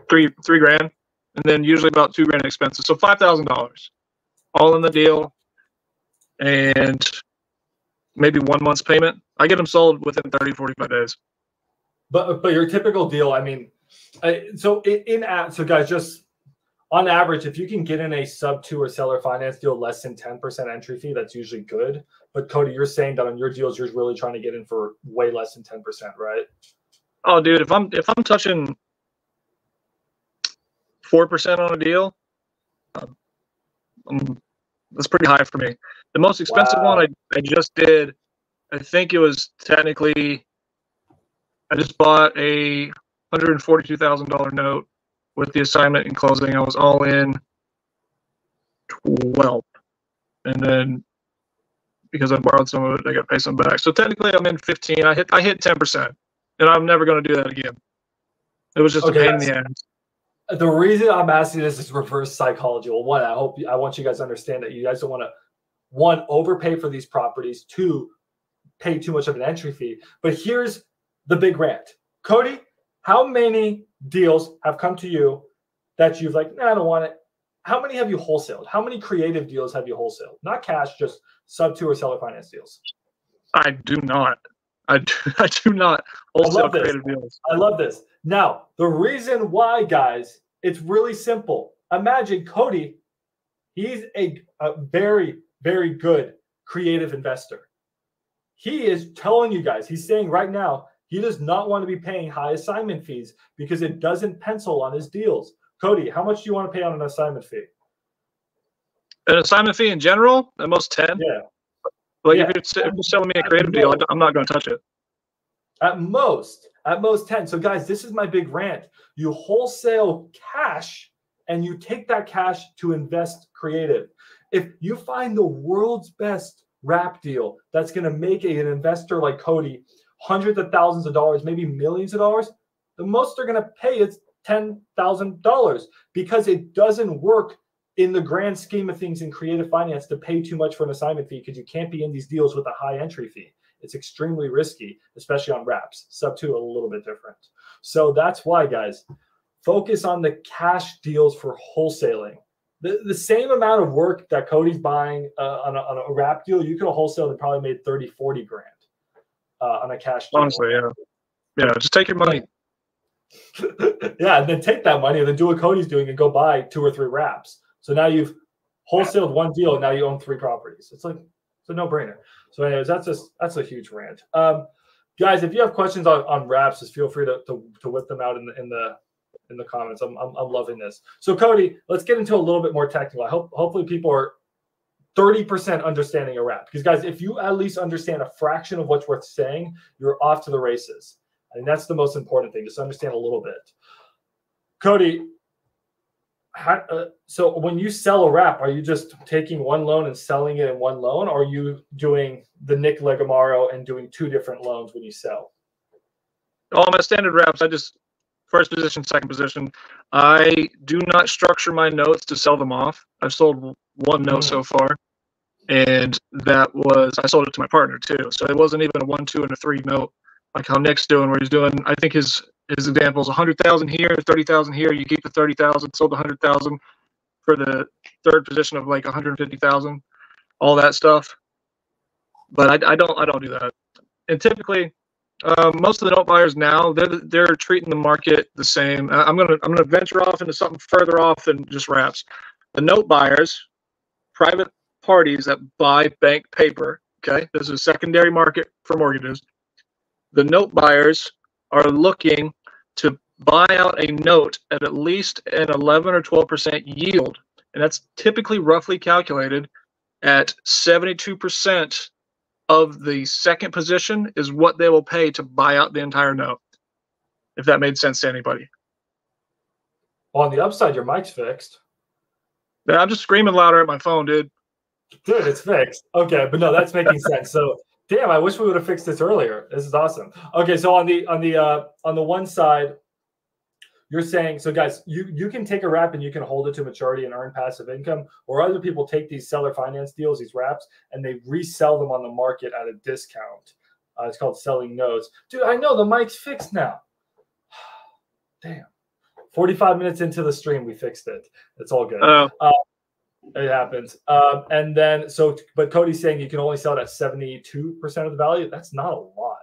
three grand, and then usually about 2 grand in expenses, so $5,000 all in the deal, and maybe 1 month's payment. I get them sold within 30, 45 days. But your typical deal, I mean, so guys, just on average, if you can get in a sub 2 or seller finance deal less than 10% entry fee, that's usually good. But Cody, you're saying that on your deals, you're really trying to get in for way less than 10%, right? Oh, dude, if I'm touching 4% on a deal, that's pretty high for me. The most expensive one I just did, I think it was technically, I just bought a $142,000 note with the assignment and closing. I was all in 12, and then because I borrowed some of it, I got to pay some back. So technically, I'm in 15. I hit 10%, and I'm never going to do that again. It was just a pain in the ass. The reason I'm asking this is reverse psychology. Well, one, I want you guys to understand that you guys don't want to, one, overpay for these properties, two, pay too much of an entry fee. But here's the big rant. Cody, how many deals have come to you that you've like, nah, I don't want it? How many have you wholesaled? How many creative deals have you wholesaled? Not cash, just sub 2 or seller finance deals. I do not. I do not wholesale creative deals. I love this. Now, the reason why, guys, it's really simple. Imagine Cody, he's a very, very good creative investor. He is telling you guys, he's saying right now, he does not want to be paying high assignment fees because it doesn't pencil on his deals. Cody, how much do you want to pay on an assignment fee? An assignment fee in general, at most 10. Yeah. Like if you're selling me a creative deal, I'm not going to touch it. At most 10. So guys, this is my big rant. You wholesale cash and you take that cash to invest creative. If you find the world's best wrap deal that's going to make an investor like Cody hundreds of thousands of dollars, maybe millions of dollars, the most they're going to pay is $10,000 because it doesn't work in the grand scheme of things in creative finance to pay too much for an assignment fee because you can't be in these deals with a high entry fee. It's extremely risky, especially on wraps. Sub 2, a little bit different. So that's why, guys, focus on the cash deals for wholesaling. The same amount of work that Cody's buying on a wrap deal, you could have wholesaled and probably made 30, 40 grand on a cash deal. Honestly, yeah. Yeah, just take your money. Yeah, and then take that money and then do what Cody's doing and go buy 2 or 3 wraps. So now you've wholesaled one deal and now you own 3 properties. It's a no-brainer. So anyways, that's a huge rant. Guys, if you have questions on wraps, just feel free to whip them out in the comments. I'm loving this. So Cody, let's get into a little bit more technical. Hopefully people are 30% understanding a wrap. Because guys, if you at least understand a fraction of what's worth saying, you're off to the races. I think that's the most important thing. Just understand a little bit. Cody, so when you sell a wrap, are you just taking one loan and selling it in one loan, or are you doing the Nick Legamaro and doing 2 different loans when you sell? All my standard wraps, I just first position, second position. I do not structure my notes to sell them off. I've sold 1 note so far, and that was I sold it to my partner too. So it wasn't even a 1, 2, and a 3 note like how Nick's doing, where he's doing. I think his example is 100,000 here, 30,000 here. You keep the 30,000, sold the 100,000 for the third position of like 150,000, all that stuff. But I don't do that. And typically, most of the note buyers now they're treating the market the same. I'm gonna venture off into something further off than just wraps. The note buyers, private parties that buy bank paper. Okay, this is a secondary market for mortgages. The note buyers are looking to buy out a note at least an 11 or 12% yield, and that's typically roughly calculated at 72% of the second position is what they will pay to buy out the entire note, if that made sense to anybody. Well, on the upside, your mic's fixed. I'm just screaming louder at my phone, dude. Dude, it's fixed. Okay, but no, that's making sense. So Damn, I wish we would have fixed this earlier. This is awesome. Okay, so on the one side, you're saying, so guys, you can take a wrap and you can hold it to maturity and earn passive income, or other people take these seller finance deals, these wraps, and they resell them on the market at a discount. It's called selling notes. Dude, I know the mic's fixed now. Damn. 45 minutes into the stream, we fixed it. It's all good. It happens. And then, but Cody's saying you can only sell it at 72% of the value. That's not a lot.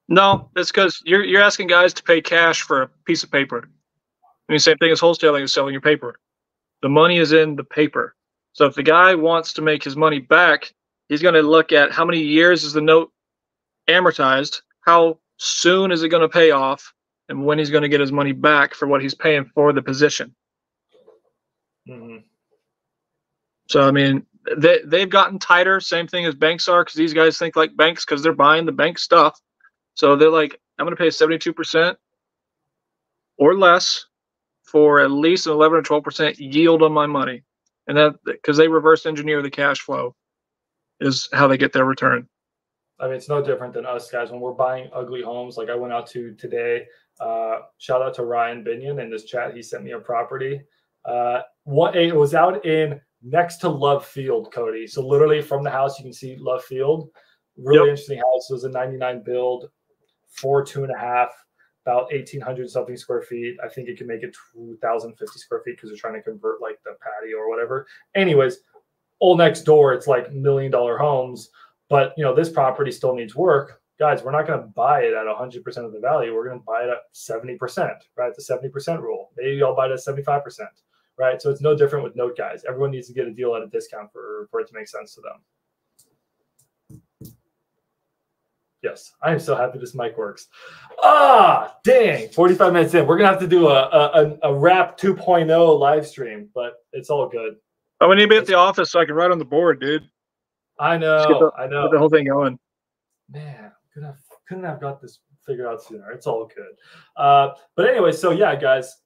No, it's because you're asking guys to pay cash for a piece of paper. I mean, same thing as wholesaling is selling your paper. The money is in the paper. So if the guy wants to make his money back, he's going to look at how many years is the note amortized, how soon is it going to pay off, and when he's going to get his money back for what he's paying for the position. Mm-hmm. So, I mean, they've gotten tighter, same thing as banks are, because these guys think like banks because they're buying the bank stuff. So they're like, I'm going to pay 72% or less for at least an 11 or 12% yield on my money. And that, because they reverse engineer the cash flow, is how they get their return. I mean, it's no different than us guys when we're buying ugly homes. Like I went out to today, shout out to Ryan Binion in this chat. He sent me a property. It was out in next to Love Field, Cody. So literally from the house, you can see Love Field. Really interesting house. It was a 99 build, 2.5, about 1,800 something square feet. I think it can make it 2,050 square feet because they're trying to convert like the patio or whatever. Anyways, all next door, it's like $1 million homes. But you know, this property still needs work. Guys, we're not going to buy it at 100% of the value. We're going to buy it at 70%, right? The 70% rule. Maybe I'll buy it at 75%, right? So it's no different with note guys. Everyone needs to get a deal at a discount for it to make sense to them. Yes, I am so happy this mic works. Ah, dang, 45 minutes in. We're going to have to do a wrap 2.0 live stream, but it's all good. I'm going to be at the office so I can write on the board, dude. I know. Get the whole thing going. Man, couldn't have got this figured out sooner. It's all good. But anyway, so yeah, guys,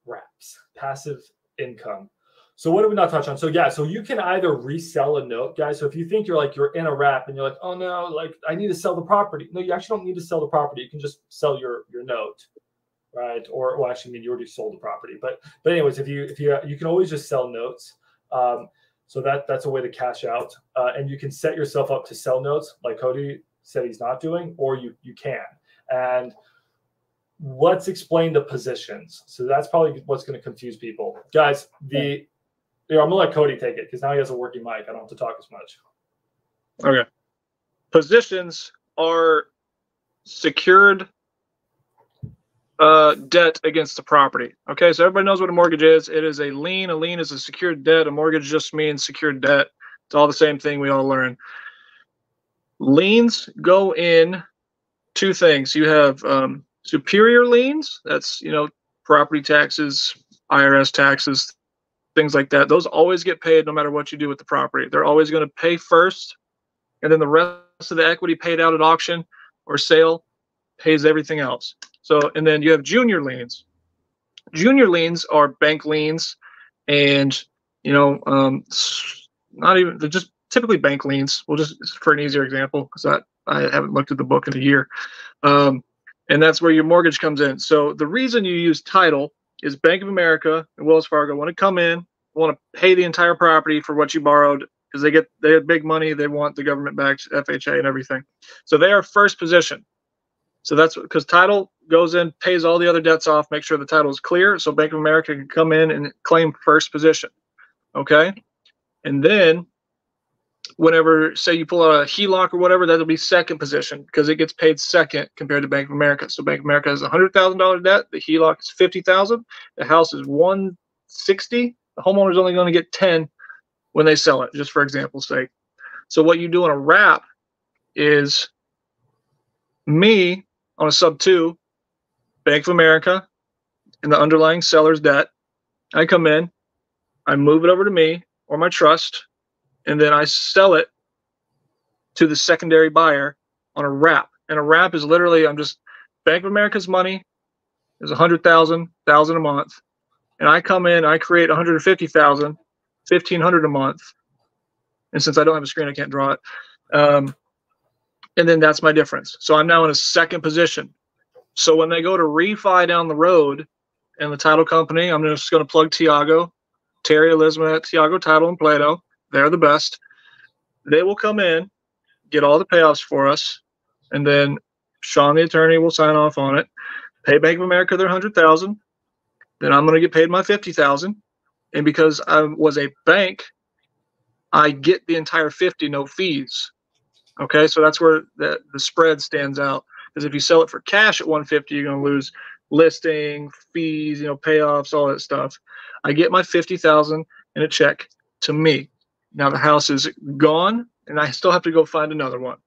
wraps, passive income. So what did we not touch on? So yeah, so you can either resell a note, guys. So if you think you're in a wrap and you're like, oh no, like I need to sell the property. No, you actually don't need to sell the property. You can just sell your note, right? Or well, actually, I mean, you already sold the property. But anyways, if you can always just sell notes. So that's a way to cash out, and you can set yourself up to sell notes, like Cody said he's not doing, or you can. And let's explain the positions. So that's probably what's going to confuse people, guys. I'm gonna let Cody take it because now he has a working mic. I don't have to talk as much. Okay. Positions are secured debt against the property. Okay, so everybody knows what a mortgage is. It is a lien. A lien is a secured debt. A mortgage just means secured debt. It's all the same thing we all learn. Liens go in two things. You have superior liens. That's, property taxes, IRS taxes, things like that. Those always get paid no matter what you do with the property. They're always going to pay first, and then the rest of the equity paid out at auction or sale pays everything else. So, and then you have junior liens. Junior liens are bank liens, and not even, they're just typically bank liens. We'll just, for an easier example, because I haven't looked at the book in a year, and that's where your mortgage comes in. So the reason you use title is Bank of America and Wells Fargo want to come in, want to pay the entire property for what you borrowed because they had big money. They want the government back, FHA and everything. So they are first position. So that's because title goes in, pays all the other debts off, make sure the title is clear. So Bank of America can come in and claim first position. Okay. And then whenever, say you pull out a HELOC or whatever, that'll be second position because it gets paid second compared to Bank of America. So Bank of America has $100,000 debt. The HELOC is $50,000. The house is $160,000. The homeowner's only going to get $10,000 when they sell it, just for example's sake. So what you do on a wrap is me on a sub 2, Bank of America, and the underlying seller's debt. I come in, I move it over to me or my trust, and then I sell it to the secondary buyer on a wrap. And a wrap is literally, Bank of America's money is $100,000 a month, and I come in, I create $150,000, $1,500 a month. And since I don't have a screen, I can't draw it. And then that's my difference. So I'm now in a second position. So when they go to refi down the road and the title company, I'm just going to plug Tiago, Terry Elizabeth, Tiago Title and Plato. They're the best. They will come in, get all the payoffs for us, and then Sean, the attorney, will sign off on it, pay Bank of America their $100,000. Then I'm going to get paid my $50,000. And because I was a bank, I get the entire 50, no fees. Okay, so that's where the spread stands out. Because if you sell it for cash at 150, you're going to lose listing fees, payoffs, all that stuff. I get my 50,000 in a check to me. Now the house is gone, and I still have to go find another one.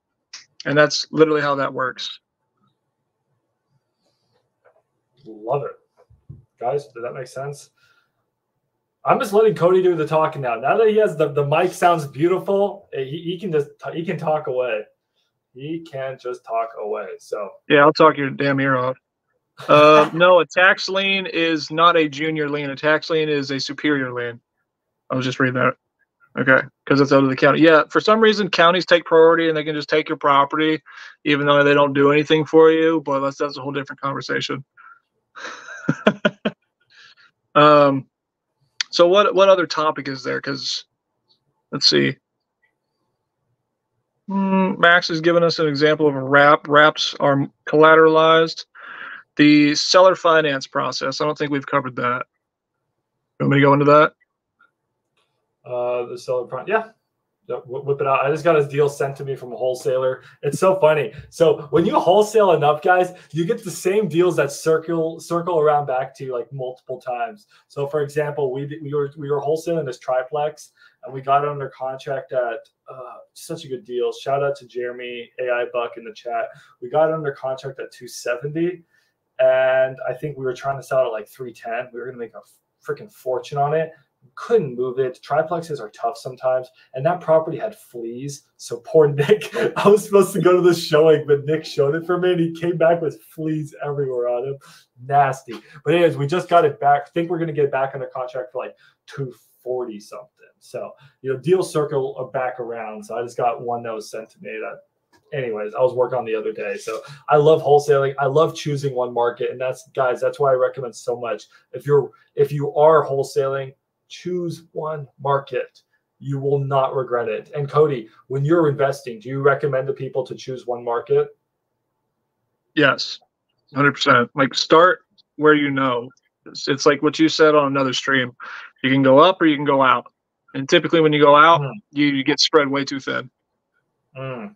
And that's literally how that works. Love it, guys. Does that make sense? I'm just letting Cody do the talking now. Now that he has the mic sounds beautiful, he can talk away. He can just talk away. So yeah, I'll talk your damn ear off. No, a tax lien is not a junior lien. A tax lien is a superior lien. I was just reading that. Okay, because it's out of the county. Yeah, for some reason, counties take priority and they can just take your property, even though they don't do anything for you. But that's a whole different conversation. So what other topic is there? Because let's see. Max has given us an example of a wrap. Wraps are collateralized. The seller finance process. I don't think we've covered that. You want me to go into that? The seller yeah. Whip it out. I just got his deal sent to me from a wholesaler. It's so funny. So when you wholesale enough, guys, you get the same deals that circle around back to you like multiple times. So for example, we were wholesaling this triplex, and we got it under contract at such a good deal. Shout out to Jeremy AI Buck in the chat. We got it under contract at 270, and I think we were trying to sell it at like 310. We were going to make a freaking fortune on it. Couldn't move it. Triplexes are tough sometimes, and that property had fleas. So poor Nick. I was supposed to go to the showing, but Nick showed it for me, and he came back with fleas everywhere on him. Nasty. But anyways, we just got it back. I think we're going to get back under contract for like 240 something. So deals circle back around. So I just got one that was sent to me. Anyways, I was working on the other day. So I love wholesaling. I love choosing one market, and that's why I recommend so much. If you are wholesaling, choose one market. You will not regret it. And Cody, when you're investing, do you recommend to people to choose one market? Yes, 100%. Like, start where you know. It's like what you said on another stream. You can go up or you can go out. And typically when you go out, you get spread way too thin. I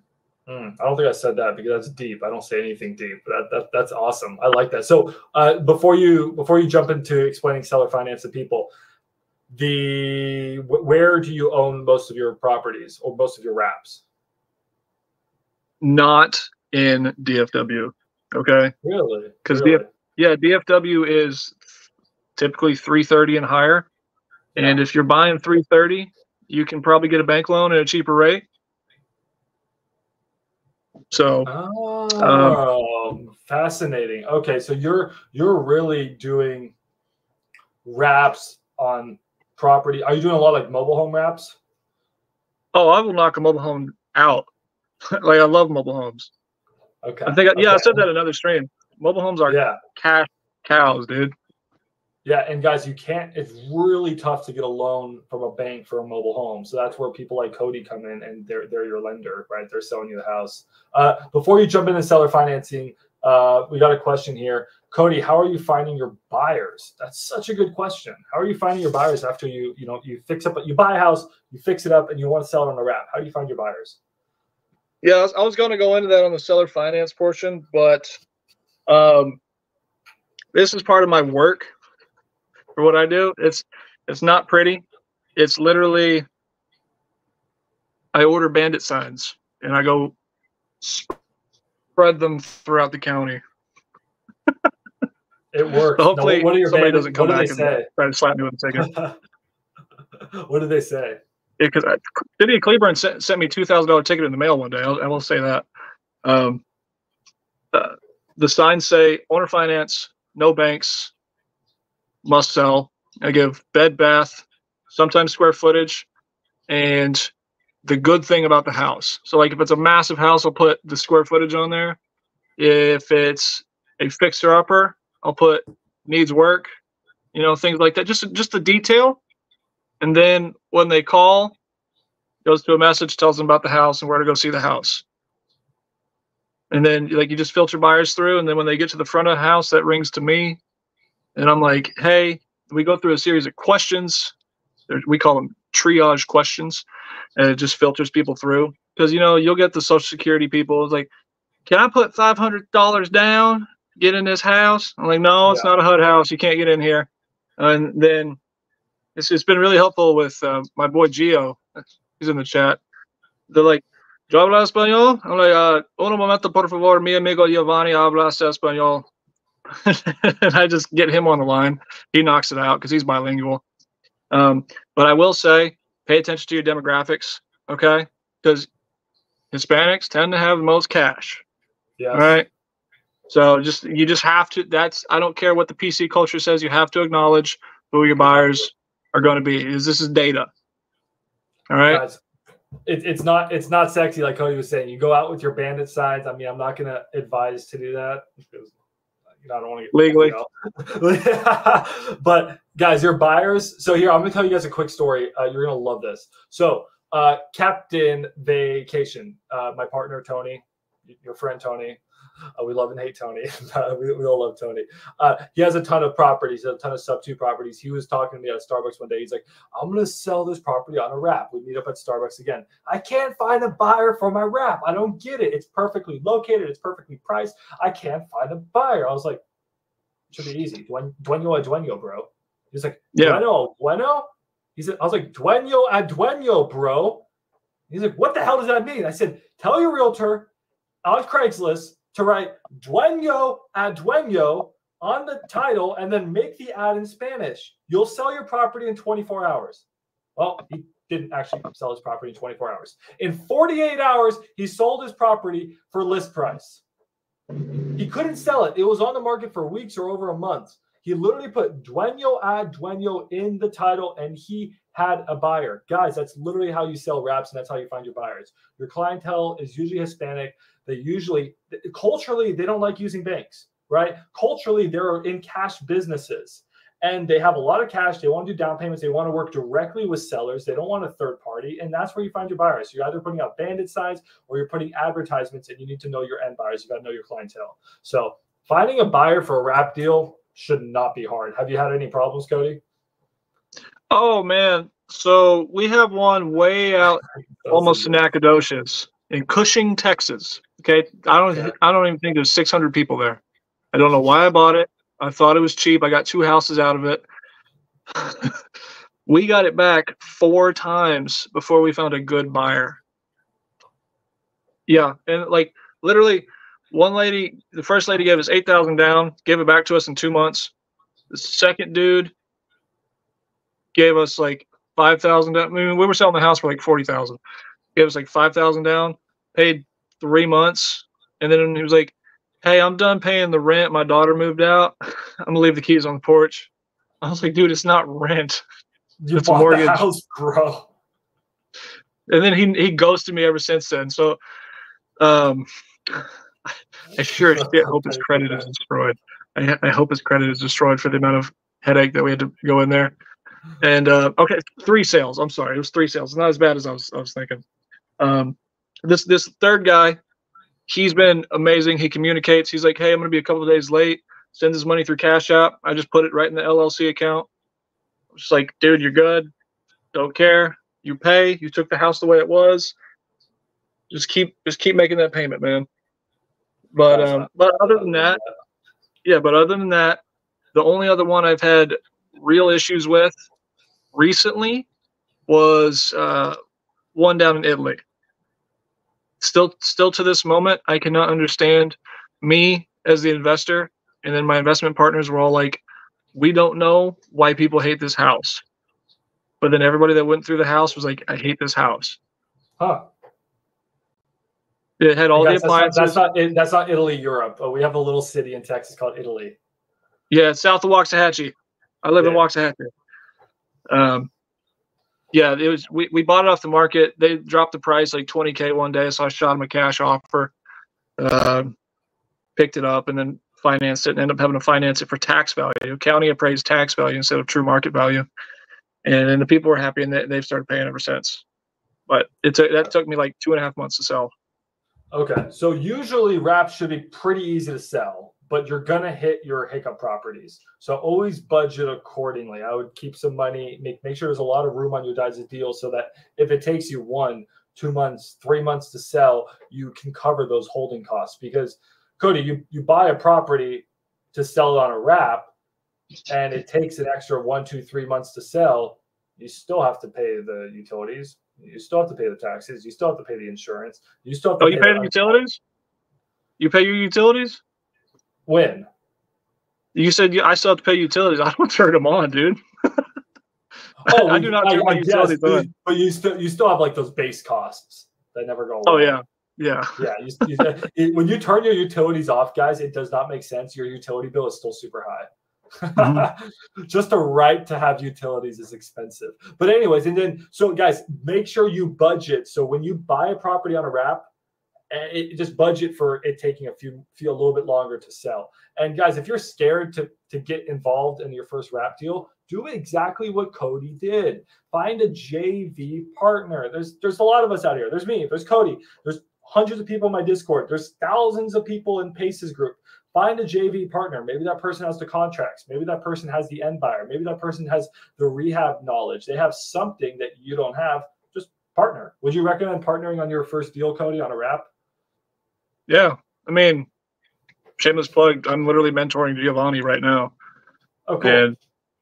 don't think I said that because that's deep. I don't say anything deep, but that's awesome. I like that. So before you jump into explaining seller finance to people, where do you own most of your properties or most of your wraps? Not in DFW. Okay. Really? Because DFW is typically 330 and higher. Yeah. And if you're buying 330, you can probably get a bank loan at a cheaper rate. So fascinating. Okay, so you're really doing wraps on property. Are you doing a lot of like mobile home wraps? Oh, I will knock a mobile home out. Like, I love mobile homes. Okay. I said that in another stream. Mobile homes are cash cows, dude. Yeah, and guys, it's really tough to get a loan from a bank for a mobile home. So that's where people like Cody come in, and they're your lender, right? They're selling you the house. Before you jump into seller financing, we got a question here. Cody, how are you finding your buyers? That's such a good question. How are you finding your buyers after you fix up, you buy a house, you fix it up, and you want to sell it on the wrap? How do you find your buyers? Yeah, I was going to go into that on the seller finance portion, but this is part of my work for what I do. It's not pretty. It's literally, I order bandit signs and I go spread them throughout the county. It works. Hopefully, what somebody doesn't come back and say? try to slap me with a ticket. What do they say? Because City of Cleburne sent me $2,000 ticket in the mail one day. I will say that. The signs say owner finance, no banks, must sell. I give bed, bath, sometimes square footage, and the good thing about the house. So like if it's a massive house, I'll put the square footage on there. If it's a fixer upper, I'll put needs work, you know, things like that. Just the detail. And then when they call, goes to a message, tells them about the house and where to go see the house. And then like you just filter buyers through, and then when they get to the front of the house, that rings to me. And I'm like, hey, we go through a series of questions. We call them triage questions, and it just filters people through. Because, you know, you'll get the Social Security people. It's like, can I put $500 down, get in this house? I'm like, no, it's not a HUD house. You can't get in here. And then it's been really helpful with my boy Gio. He's in the chat. They're like, ¿yo habla español? I'm like, un momento, por favor, mi amigo Giovanni habla español. And I just get him on the line. He knocks it out because he's bilingual. But I will say, pay attention to your demographics, okay? Because Hispanics tend to have the most cash. Yeah. All right. So you just have to. I don't care what the PC culture says. You have to acknowledge who your buyers are going to be. This is data. All right. Guys, it's not sexy like Cody was saying. You go out with your bandit signs. I mean, I'm not going to advise to do that because I don't want to get legally. But guys, your buyers. So here, I'm going to tell you guys a quick story. You're going to love this. So Captain Vacation, my partner Tony, your friend Tony. We love and hate Tony. we all love Tony. He has a ton of properties, a ton of sub-2 properties. He was talking to me at Starbucks one day. He's like, I'm going to sell this property on a wrap. We meet up at Starbucks again. I can't find a buyer for my wrap. I don't get it. It's perfectly located. It's perfectly priced. I can't find a buyer. I was like, it should be easy. Dueño, bro. He's like, Dueño? He said, I was like, Dueño, bro. He's like, what the hell does that mean? I said, tell your realtor on Craigslist to write Dueño on the title and then make the ad in Spanish. You'll sell your property in 24 hours. Well, he didn't actually sell his property in 24 hours. In 48 hours, he sold his property for list price. He couldn't sell it. It was on the market for weeks or over a month. He literally put Dueño in the title and he had a buyer. Guys, that's literally how you sell wraps and that's how you find your buyers. Your clientele is usually Hispanic. Culturally, they don't like using banks, right? Culturally, they're in cash businesses and they have a lot of cash. They want to do down payments. They want to work directly with sellers. They don't want a third party. And that's where you find your buyers. You're either putting out bandit signs or you're putting advertisements, and you need to know your end buyers. You got to know your clientele. So finding a buyer for a wrap deal should not be hard. Have you had any problems, Cody? Oh, man. So we have one way out almost in Nacogdoches in Cushing, Texas. Okay. I don't even think there's 600 people there. I don't know why I bought it. I thought it was cheap. I got 2 houses out of it. We got it back 4 times before we found a good buyer. Yeah. And like literally one lady, the first lady gave us $8,000 down, gave it back to us in 2 months. The second dude gave us like $5,000 down. I mean, we were selling the house for like $40,000. Gave us like $5,000 down, paid 3 months. And then he was like, hey, I'm done paying the rent. My daughter moved out. I'm going to leave the keys on the porch. I was like, dude, it's not rent. It's a mortgage. The house, bro. And then he ghosted me ever since then. So I sure as shit hope his credit is destroyed. I hope his credit is destroyed for the amount of headache that we had to go in there. And okay, 3 sales. I'm sorry, it was 3 sales. It's not as bad as I was thinking. This third guy, he's been amazing. He communicates. He's like, hey, I'm going to be a couple of days late. Sends his money through Cash App. I just put it right in the LLC account. I'm just like, dude, you're good. Don't care. You pay. You took the house the way it was. Just keep making that payment, man. But other than that, the only other one I've had real issues with recently was one down in Italy. Still to this moment, I cannot understand me as the investor, and then my investment partners were all like, we don't know why people hate this house. But then everybody that went through the house was like, I hate this house. Huh. It had all the appliances. That's not Italy, Europe. We have a little city in Texas called Italy. Yeah, it's south of Waxahachie. I live in Waxahachie. Yeah, it was. We bought it off the market. They dropped the price like $20K one day, so I shot them a cash offer, picked it up, and then financed it, and ended up having to finance it for tax value, county appraised tax value instead of true market value. And then the people were happy, and they've started paying ever since. But that took me like 2.5 months to sell. Okay, so usually wraps should be pretty easy to sell, but you're gonna hit your hiccup properties. So always budget accordingly. I would keep some money, make sure there's a lot of room on your guys' deal so that if it takes you 1, 2 months, 3 months to sell, you can cover those holding costs. Because Cody, you buy a property to sell it on a wrap, and it takes an extra 1, 2, 3 months to sell. You still have to pay the utilities. You still have to pay the taxes. You still have to pay the insurance. You still have to. Oh, you pay the utilities? You pay your utilities? When? You said I still have to pay utilities. I don't turn them on, dude. Oh, I do not turn my utilities on. But you still have like those base costs that never go away. Oh yeah, yeah, yeah. When you turn your utilities off, guys, it does not make sense. Your utility bill is still super high. Mm-hmm. Just the right to have utilities is expensive. But anyways, and then so guys, make sure you budget. So when you buy a property on a wrap, just budget for it taking a little bit longer to sell. And guys, if you're scared to get involved in your first wrap deal, do exactly what Cody did. Find a JV partner. There's a lot of us out here. There's me, there's Cody, there's hundreds of people in my Discord, there's thousands of people in Pace's group. Find a JV partner. Maybe that person has the contracts. Maybe that person has the end buyer. Maybe that person has the rehab knowledge. They have something that you don't have. Just partner. Would you recommend partnering on your first deal, Cody, on a wrap? Yeah. I mean, shameless plug. I'm literally mentoring Giovanni right now. Oh, cool. And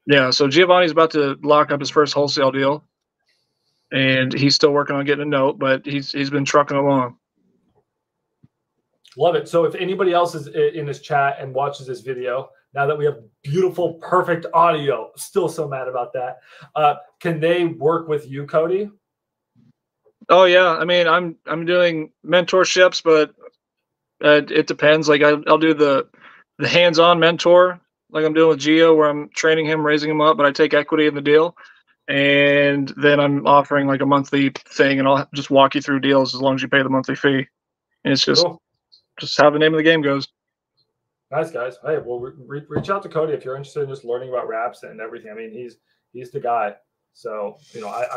yeah, so Giovanni's about to lock up his first wholesale deal, and he's still working on getting a note, but he's been trucking along. Love it. So if anybody else is in this chat and watches this video, now that we have beautiful, perfect audio, still so mad about that. Can they work with you, Cody? Oh yeah. I mean, I'm doing mentorships, but it depends. Like I'll do the hands-on mentor, like I'm doing with Gio, where I'm training him, raising him up, but I take equity in the deal. And then I'm offering like a monthly thing, and I'll just walk you through deals as long as you pay the monthly fee. And it's just Cool. Just how the name of the game goes. Nice, guys. Hey, well, reach out to Cody if you're interested in just learning about wraps and everything. I mean, he's the guy. So,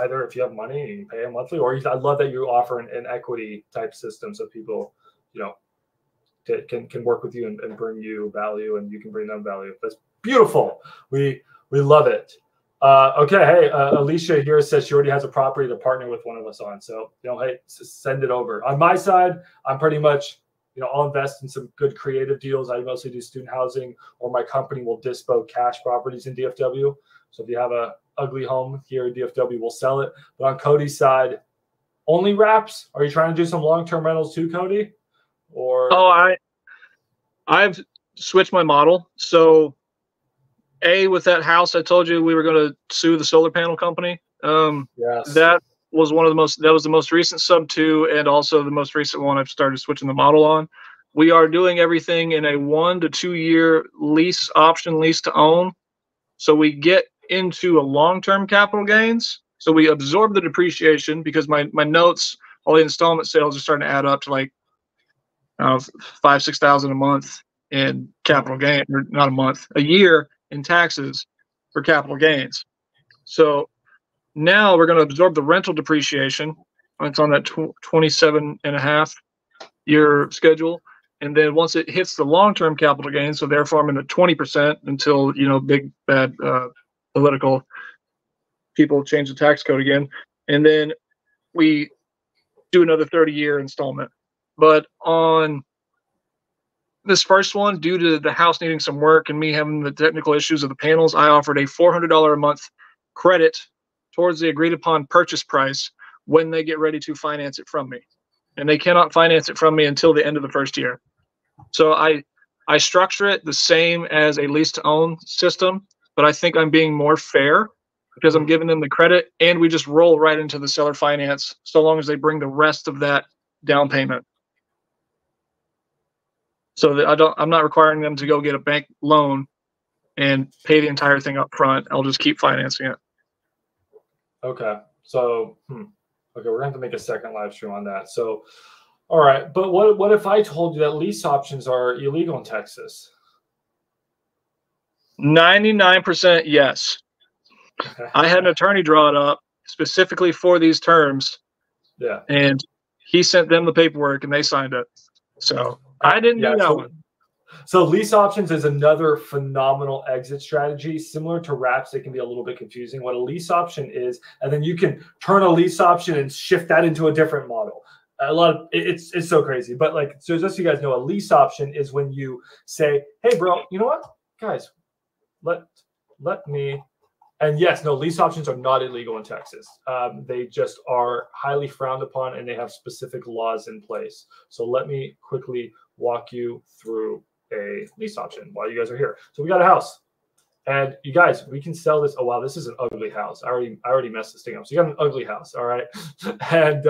either if you have money, you can pay him monthly, or I love that you offer an equity type system so people, can work with you and bring you value, and you can bring them value. That's beautiful. We love it. Okay. Hey, Alicia here says she already has a property to partner with one of us on. So, hey, send it over. On my side, I'm pretty much, I'll invest in some good creative deals. I mostly do student housing, or my company will dispo cash properties in DFW. So if you have a ugly home here in DFW, we'll sell it. But on Cody's side, only wraps? Are you trying to do some long-term rentals too, Cody? Or I've switched my model. So with that house, I told you we were going to sue the solar panel company. Yes. That was the most recent sub 2, and also the most recent one I've started switching the model on. We are doing everything in a 1 to 2 year lease option, lease to own. So we get into a long-term capital gains. So we absorb the depreciation, because my notes, all the installment sales are starting to add up to like $5,000-6,000 a month in capital gain, or not a month, a year in taxes for capital gains. So now we're going to absorb the rental depreciation. It's on that 27.5 year schedule. And then once it hits the long-term capital gain, so therefore I'm in the 20% until, big bad political people change the tax code again. And then we do another 30-year installment. But on this first one, due to the house needing some work and me having the technical issues of the panels, I offered a $400 a month credit towards the agreed upon purchase price when they get ready to finance it from me. And they cannot finance it from me until the end of the first year. So I structure it the same as a lease to own system, but I think I'm being more fair because I'm giving them the credit, and we just roll right into the seller finance so long as they bring the rest of that down payment. So that I'm not requiring them to go get a bank loan and pay the entire thing up front. I'll just keep financing it. Okay. So, okay, we're going to have to make a second live stream on that. So, all right. But what if I told you that lease options are illegal in Texas? 99% yes. I had an attorney draw it up specifically for these terms. Yeah. And he sent them the paperwork and they signed it. So I didn't do that one. So lease options is another phenomenal exit strategy. Similar to wraps, it can be a little bit confusing what a lease option is, and then you can turn a lease option and shift that into a different model. It's so crazy. But like, so just so you guys know, a lease option is when you say, hey bro, you know what, guys, let me. And yes, no, lease options are not illegal in Texas. They just are highly frowned upon, and they have specific laws in place. So let me quickly walk you through a lease option while you guys are here. So we got a house, and you guys, we can sell this. Oh wow, this is an ugly house. I already messed this thing up. So you got an ugly house, all right? And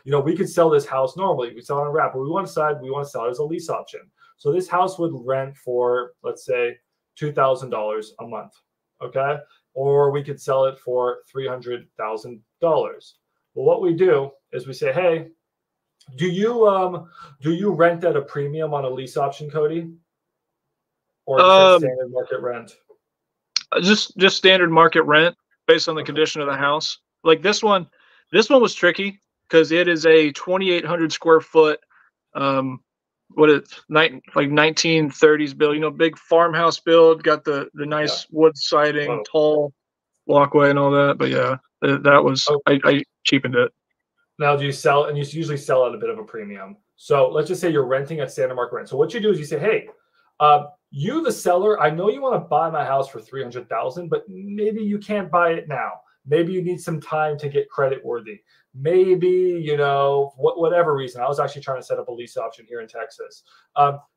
you know, we could sell this house normally. We sell it on a wrap, but we want to sell it as a lease option. So this house would rent for, let's say, $2,000 a month, okay? Or we could sell it for $300,000. Well, what we do is we say, hey, do you rent at a premium on a lease option, Cody? Or just standard market rent? Just standard market rent based on the condition of the house. Like this one was tricky because it is a 2,800 square foot, like 1930s build, you know, big farmhouse build, got the nice wood siding, tall walkway and all that. But yeah, that was, I cheapened it. Now, do you sell, and you usually sell at a bit of a premium. So let's just say you're renting at standard market rent. So what you do is you say, hey, you, the seller, I know you want to buy my house for $300,000, but maybe you can't buy it now. Maybe you need some time to get credit worthy. Maybe, you know, whatever reason. I was actually trying to set up a lease option here in Texas.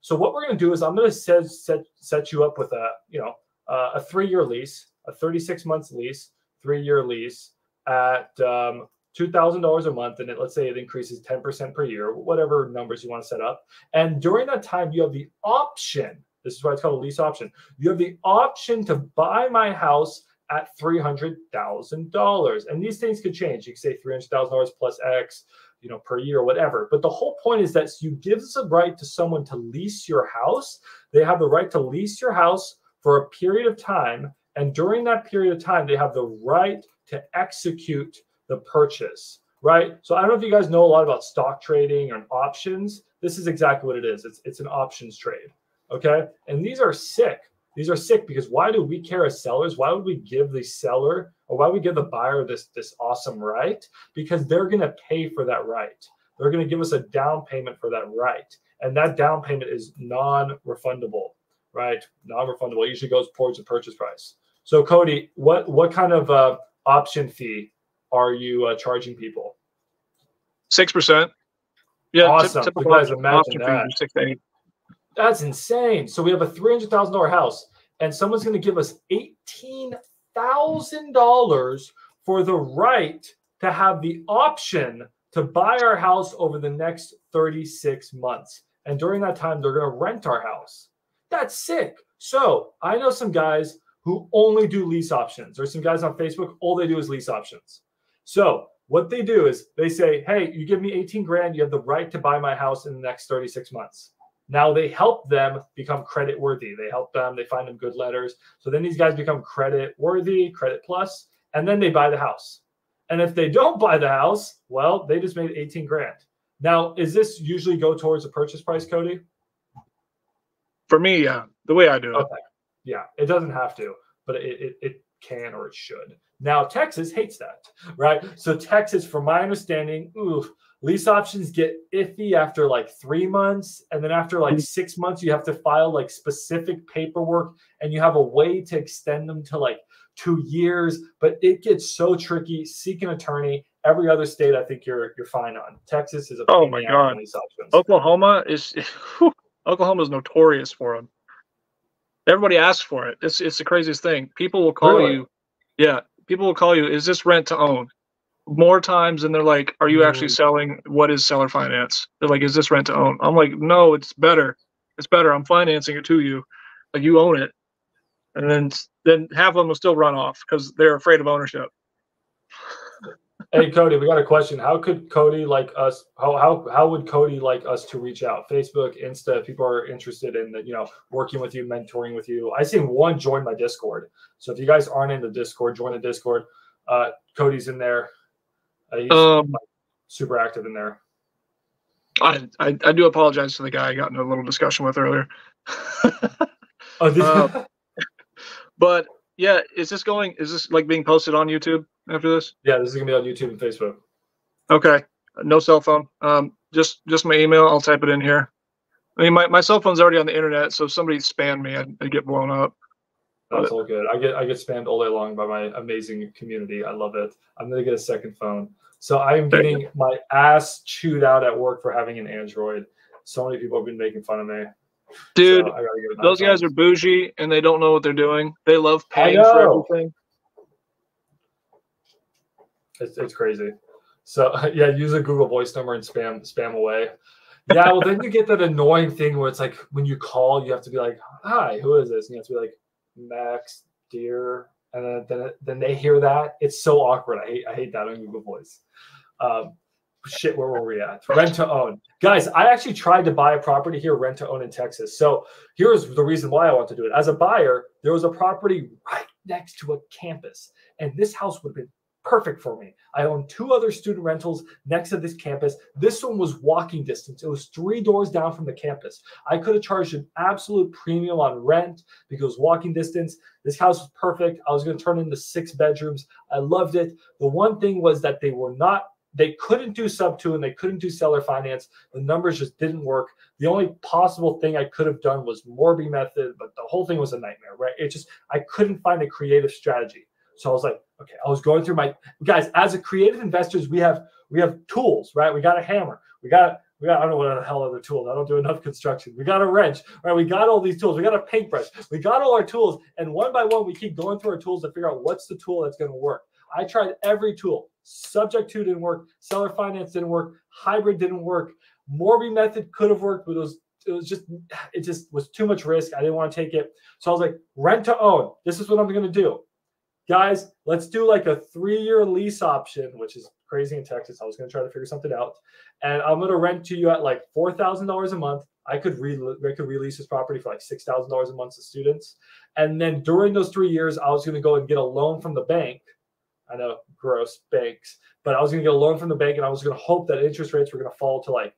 So what we're going to do is I'm going to set you up with a 3-year lease, a 36 months lease, 3-year lease at $2,000 a month, and let's say it increases 10% per year, whatever numbers you want to set up. And during that time, you have the option. This is why it's called a lease option. You have the option to buy my house at $300,000, and these things could change. You could say $300,000 plus X, you know, per year, whatever. But the whole point is that you give us a right to someone to lease your house. They have the right to lease your house for a period of time, and during that period of time, they have the right to execute the purchase, right? So I don't know if you guys know a lot about stock trading or options. This is exactly what it is. It's an options trade, okay? And these are sick. These are sick because why do we care as sellers? Why would we give the seller, or why would we give the buyer this awesome right? Because they're going to pay for that right. They're going to give us a down payment for that right. And that down payment is non-refundable, right? Non-refundable. It usually goes towards the purchase price. So Cody, what kind of option fee are you charging people? 6%. Yeah, awesome. You guys imagine that. 6 to 8. That's insane. So we have a $300,000 house, and someone's going to give us $18,000 for the right to have the option to buy our house over the next 36 months. And during that time, they're going to rent our house. That's sick. So I know some guys who only do lease options. There's some guys on Facebook, all they do is lease options. So what they do is they say, hey, you give me 18 grand, you have the right to buy my house in the next 36 months. Now they help them become credit worthy. They help them, they find them good letters. So then these guys become credit worthy, credit plus, and then they buy the house. And if they don't buy the house, well, they just made 18 grand. Now, is this usually go towards the purchase price, Cody? For me, yeah, the way I do it. Okay. Yeah, it doesn't have to, but it can or it should. Now, Texas hates that, right? So Texas, from my understanding, lease options get iffy after like 3 months. And then after like 6 months, you have to file like specific paperwork, and you have a way to extend them to like 2 years. But it gets so tricky. Seek an attorney. Every other state, I think you're fine on. Texas is a oh my god. Lease options. Oklahoma is notorious for them. Everybody asks for it. It's the craziest thing. People will call you. Yeah, people will call you. Is this rent to own? More times than they're like, are you actually selling? What is seller finance? They're like, is this rent to own? I'm like, no, it's better. It's better. I'm financing it to you. Like, you own it. And then half of them will still run off because they're afraid of ownership. Hey Cody, we got a question. How could Cody like us? How would Cody like us to reach out? Facebook, Insta. If people are interested in working with you, mentoring with you. I seen one join my Discord. So if you guys aren't in the Discord, join the Discord. Cody's in there. He's super active in there. I do apologize to the guy I got in a little discussion with earlier. But yeah, is this like being posted on YouTube after this? Yeah, this is gonna be on YouTube and Facebook. Okay. No cell phone. Just my email. I'll type it in here. I mean, my cell phone's already on the internet, so if somebody spammed me, I'd get blown up. That's all good. I get spammed all day long by my amazing community. I love it. I'm gonna get a second phone. So I'm getting my ass chewed out at work for having an Android. So many people have been making fun of me. Dude, so those guys are bougie and they don't know what they're doing. They love paying for everything. It's crazy. So yeah, use a Google Voice number and spam away. Yeah, well then you get that annoying thing where it's like when you call, you have to be like, "Hi, who is this?" And you have to be like, "Max, dear," and then they hear that. It's so awkward. I hate that on Google Voice. Shit, where were we at? Rent to own. Guys, I actually tried to buy a property here, rent to own in Texas. So here's the reason why I want to do it. As a buyer, there was a property right next to a campus, and this house would have been perfect for me. I own 2 other student rentals next to this campus. This one was walking distance. It was 3 doors down from the campus. I could have charged an absolute premium on rent because it was walking distance. This house was perfect. I was going to turn it into 6 bedrooms. I loved it. The one thing was that they couldn't do sub-2 and they couldn't do seller finance. The numbers just didn't work. The only possible thing I could have done was Morby method, but the whole thing was a nightmare, right? I couldn't find a creative strategy. So I was like, okay, I was going through guys, as a creative investors, we have tools, right? We got a hammer. We got, I don't know what the hell other tools. I don't do enough construction. We got a wrench, right? We got all these tools. We got a paintbrush. We got all our tools. And one by one, we keep going through our tools to figure out what's the tool that's going to work. I tried every tool. Subject to didn't work. Seller finance didn't work. Hybrid didn't work. Morby method could have worked, but it just was too much risk. I didn't want to take it. So I was like, rent to own. This is what I'm going to do. Guys, let's do like a 3-year lease option, which is crazy in Texas. I was going to try to figure something out. And I'm going to rent to you at like $4,000 a month. I could release this property for like $6,000 a month to students. And then during those 3 years, I was going to go and get a loan from the bank. I know, gross banks, but I was going to get a loan from the bank, and I was going to hope that interest rates were going to fall to like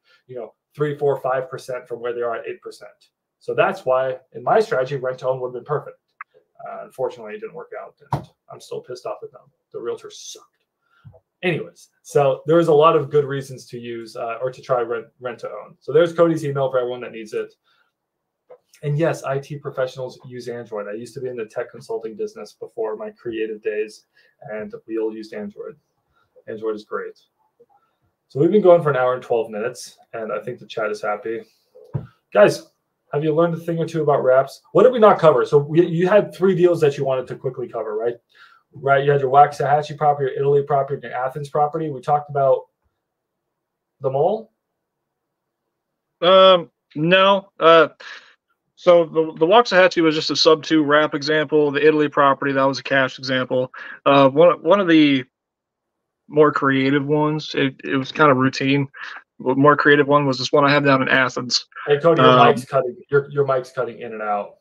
3, 4, 5% from where they are at 8%. So that's why in my strategy, rent to own would have been perfect. Unfortunately, it didn't work out, and I'm still pissed off at them. The realtor sucked. Anyways, so there was a lot of good reasons to use or to try rent to own. So there's Cody's email for everyone that needs it. And yes, IT professionals use Android. I used to be in the tech consulting business before my creative days, and we all used Android. Android is great. So we've been going for 1 hour and 12 minutes, and I think the chat is happy. Guys, have you learned a thing or two about wraps? What did we not cover? So you had 3 deals that you wanted to quickly cover, right? Right. You had your Waxahachie property, your Italy property, and your Athens property. We talked about them all. No. So the Waxahachie was just a sub-2 wrap example. The Italy property, that was a cash example. One of the more creative ones, it was kind of routine. The more creative one was this one I have down in Athens. Hey Cody, your mic's cutting. Your mic's cutting in and out.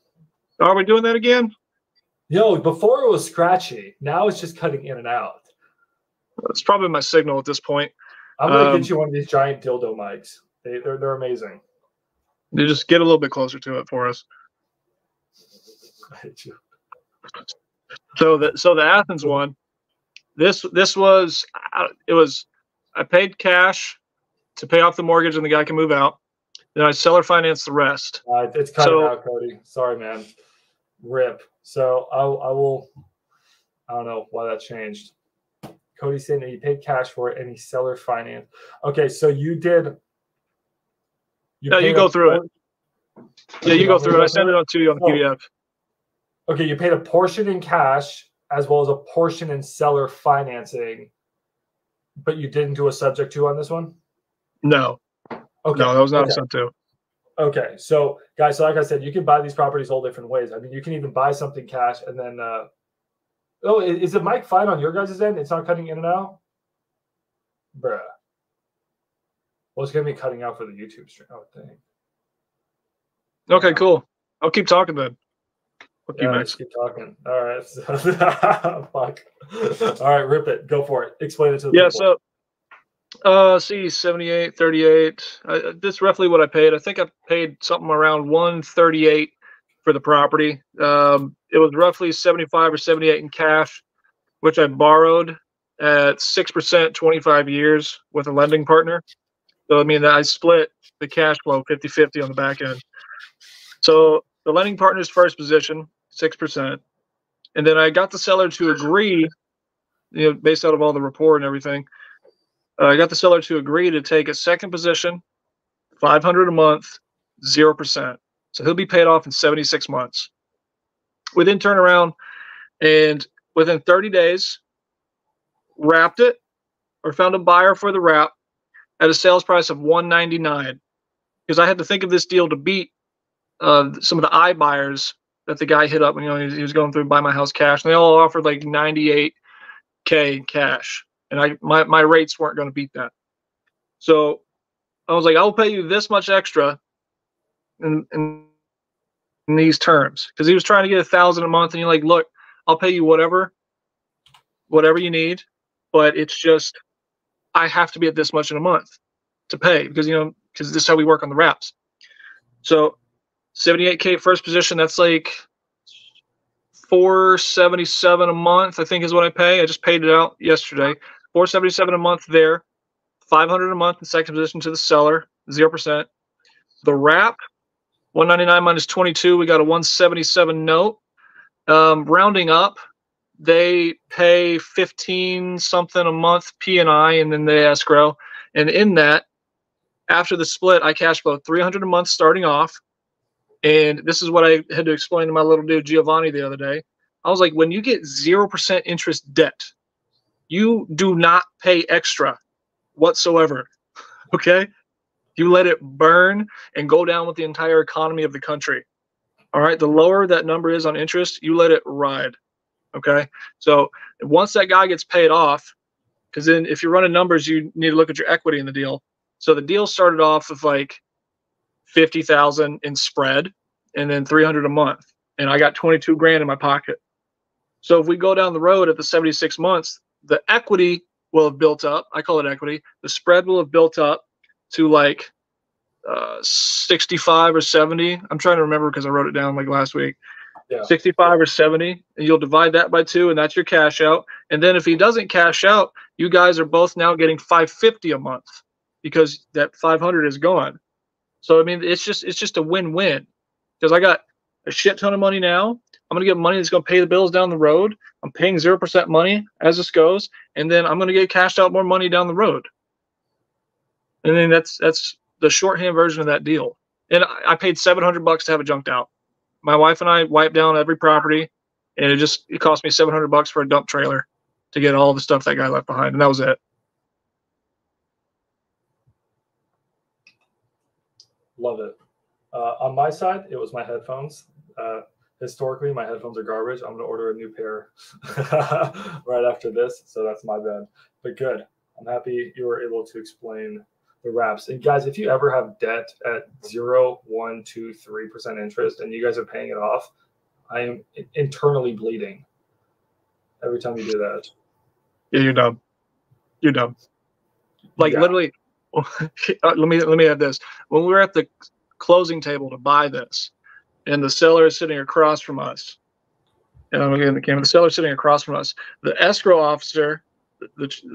Are we doing that again? No, before it was scratchy. Now it's just cutting in and out. It's probably my signal at this point. I'm gonna get you one of these giant dildo mics. They're amazing. You just get a little bit closer to it for us. I hate you. So the Athens one, this was I paid cash to pay off the mortgage and the guy can move out. Then I seller finance the rest. It's cutting out, Cody. Sorry, man. RIP. So I don't know why that changed. Cody's saying that he paid cash for it and he seller finance. Okay, so you did. You go through it. Yeah, you go through it. I sent it on to you on the PDF. Okay, you paid a portion in cash as well as a portion in seller financing, but you didn't do a subject to on this one? No. Okay. No, that was not a sub to. Okay, so guys, so like I said, you can buy these properties all different ways. I mean, you can even buy something cash and then is the mic fine on your guys' end? It's not cutting in and out? Bruh. Well, it's gonna be cutting out for the YouTube stream, I would think. Okay, cool. I'll keep talking then. Fuck you, Yeah, Max. let's keep talking. All right. Fuck. All right, rip it. Go for it. Explain it to the Yeah, people. so see 78, 38. This is roughly what I paid. I think I paid something around 138 for the property. It was roughly 75 or 78 in cash, which I borrowed at 6%, 25 years with a lending partner. So I mean, I split the cash flow 50-50 on the back end. So the lending partner's first position, 6%. And then I got the seller to agree, based out of all the rapport and everything, I got the seller to agree to take a second position, $500 a month, 0%. So he'll be paid off in 76 months. We then turn around and within 30 days, wrapped it or found a buyer for the wrap at a sales price of $199. Because I had to think of this deal to beat some of the iBuyers that the guy hit up when he was going through Buy My House Cash, and they all offered like $98K in cash, and my rates weren't going to beat that. So I was like, I'll pay you this much extra in these terms, because he was trying to get $1,000 a month, and you're like, look, I'll pay you whatever you need, but it's just I have to be at this much in a month to pay, because this is how we work on the wraps. So 78K first position, that's like $477 a month, I think is what I pay. I just paid it out yesterday. $477 a month there, $500 a month in second position to the seller, 0%. The wrap, $199 minus 22, we got a $177 note. Rounding up, they pay 15 something a month P&I, and then they escrow. And in that, after the split, I cash flow $300 a month starting off. And this is what I had to explain to my little dude Giovanni the other day. I was like, when you get 0% interest debt, you do not pay extra whatsoever. Okay? You let it burn and go down with the entire economy of the country. All right? The lower that number is on interest, you let it ride. Okay? So once that guy gets paid off, because then if you're running numbers, you need to look at your equity in the deal. So the deal started off with like 50,000 in spread and then 300 a month, and I got 22 grand in my pocket. So if we go down the road at the 76 months, the equity will have built up. I call it equity. The spread will have built up to like 65 or 70. I'm trying to remember because I wrote it down like last week. Yeah. 65 or 70, and you'll divide that by 2, and that's your cash out. And then if he doesn't cash out, you guys are both now getting $550 a month because that 500 is gone. So I mean, it's just a win-win, because I got a shit ton of money now. I'm gonna get money that's gonna pay the bills down the road. I'm paying 0% money as this goes, and then I'm gonna get cashed out more money down the road. And then that's the shorthand version of that deal. And I paid $700 to have it junked out. My wife and I wiped down every property, and it cost me $700 for a dump trailer to get all the stuff that guy left behind, and that was it. Love it. On my side, it was my headphones. Historically, my headphones are garbage. I'm going to order a new pair right after this, so that's my bad. But good. I'm happy you were able to explain the wraps. And guys, if you ever have debt at 0, 1, 2, 3% interest and you guys are paying it off, I am internally bleeding every time you do that. Yeah, you're dumb. You're dumb. Like, literally, let me add this. When we were at the closing table to buy this, and the seller is sitting across from us, and I'm looking at the camera, the seller is sitting across from us, the escrow officer,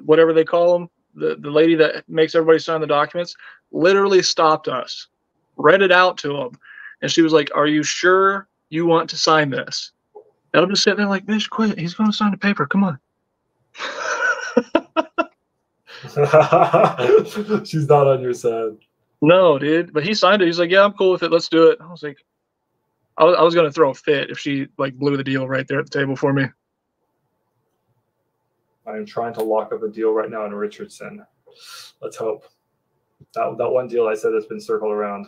whatever they call them, the lady that makes everybody sign the documents, literally stopped us, read it out to them, and she was like, "Are you sure you want to sign this?" And I'm just sitting there like, "Bitch, quit. He's going to sign the paper. Come on." She's not on your side. No, dude. But he signed it. He's like, "Yeah, I'm cool with it. Let's do it." I was like, I was going to throw a fit if she like blew the deal right there at the table for me. I am trying to lock up a deal right now in Richardson. Let's hope. That one deal I said that's been circled around.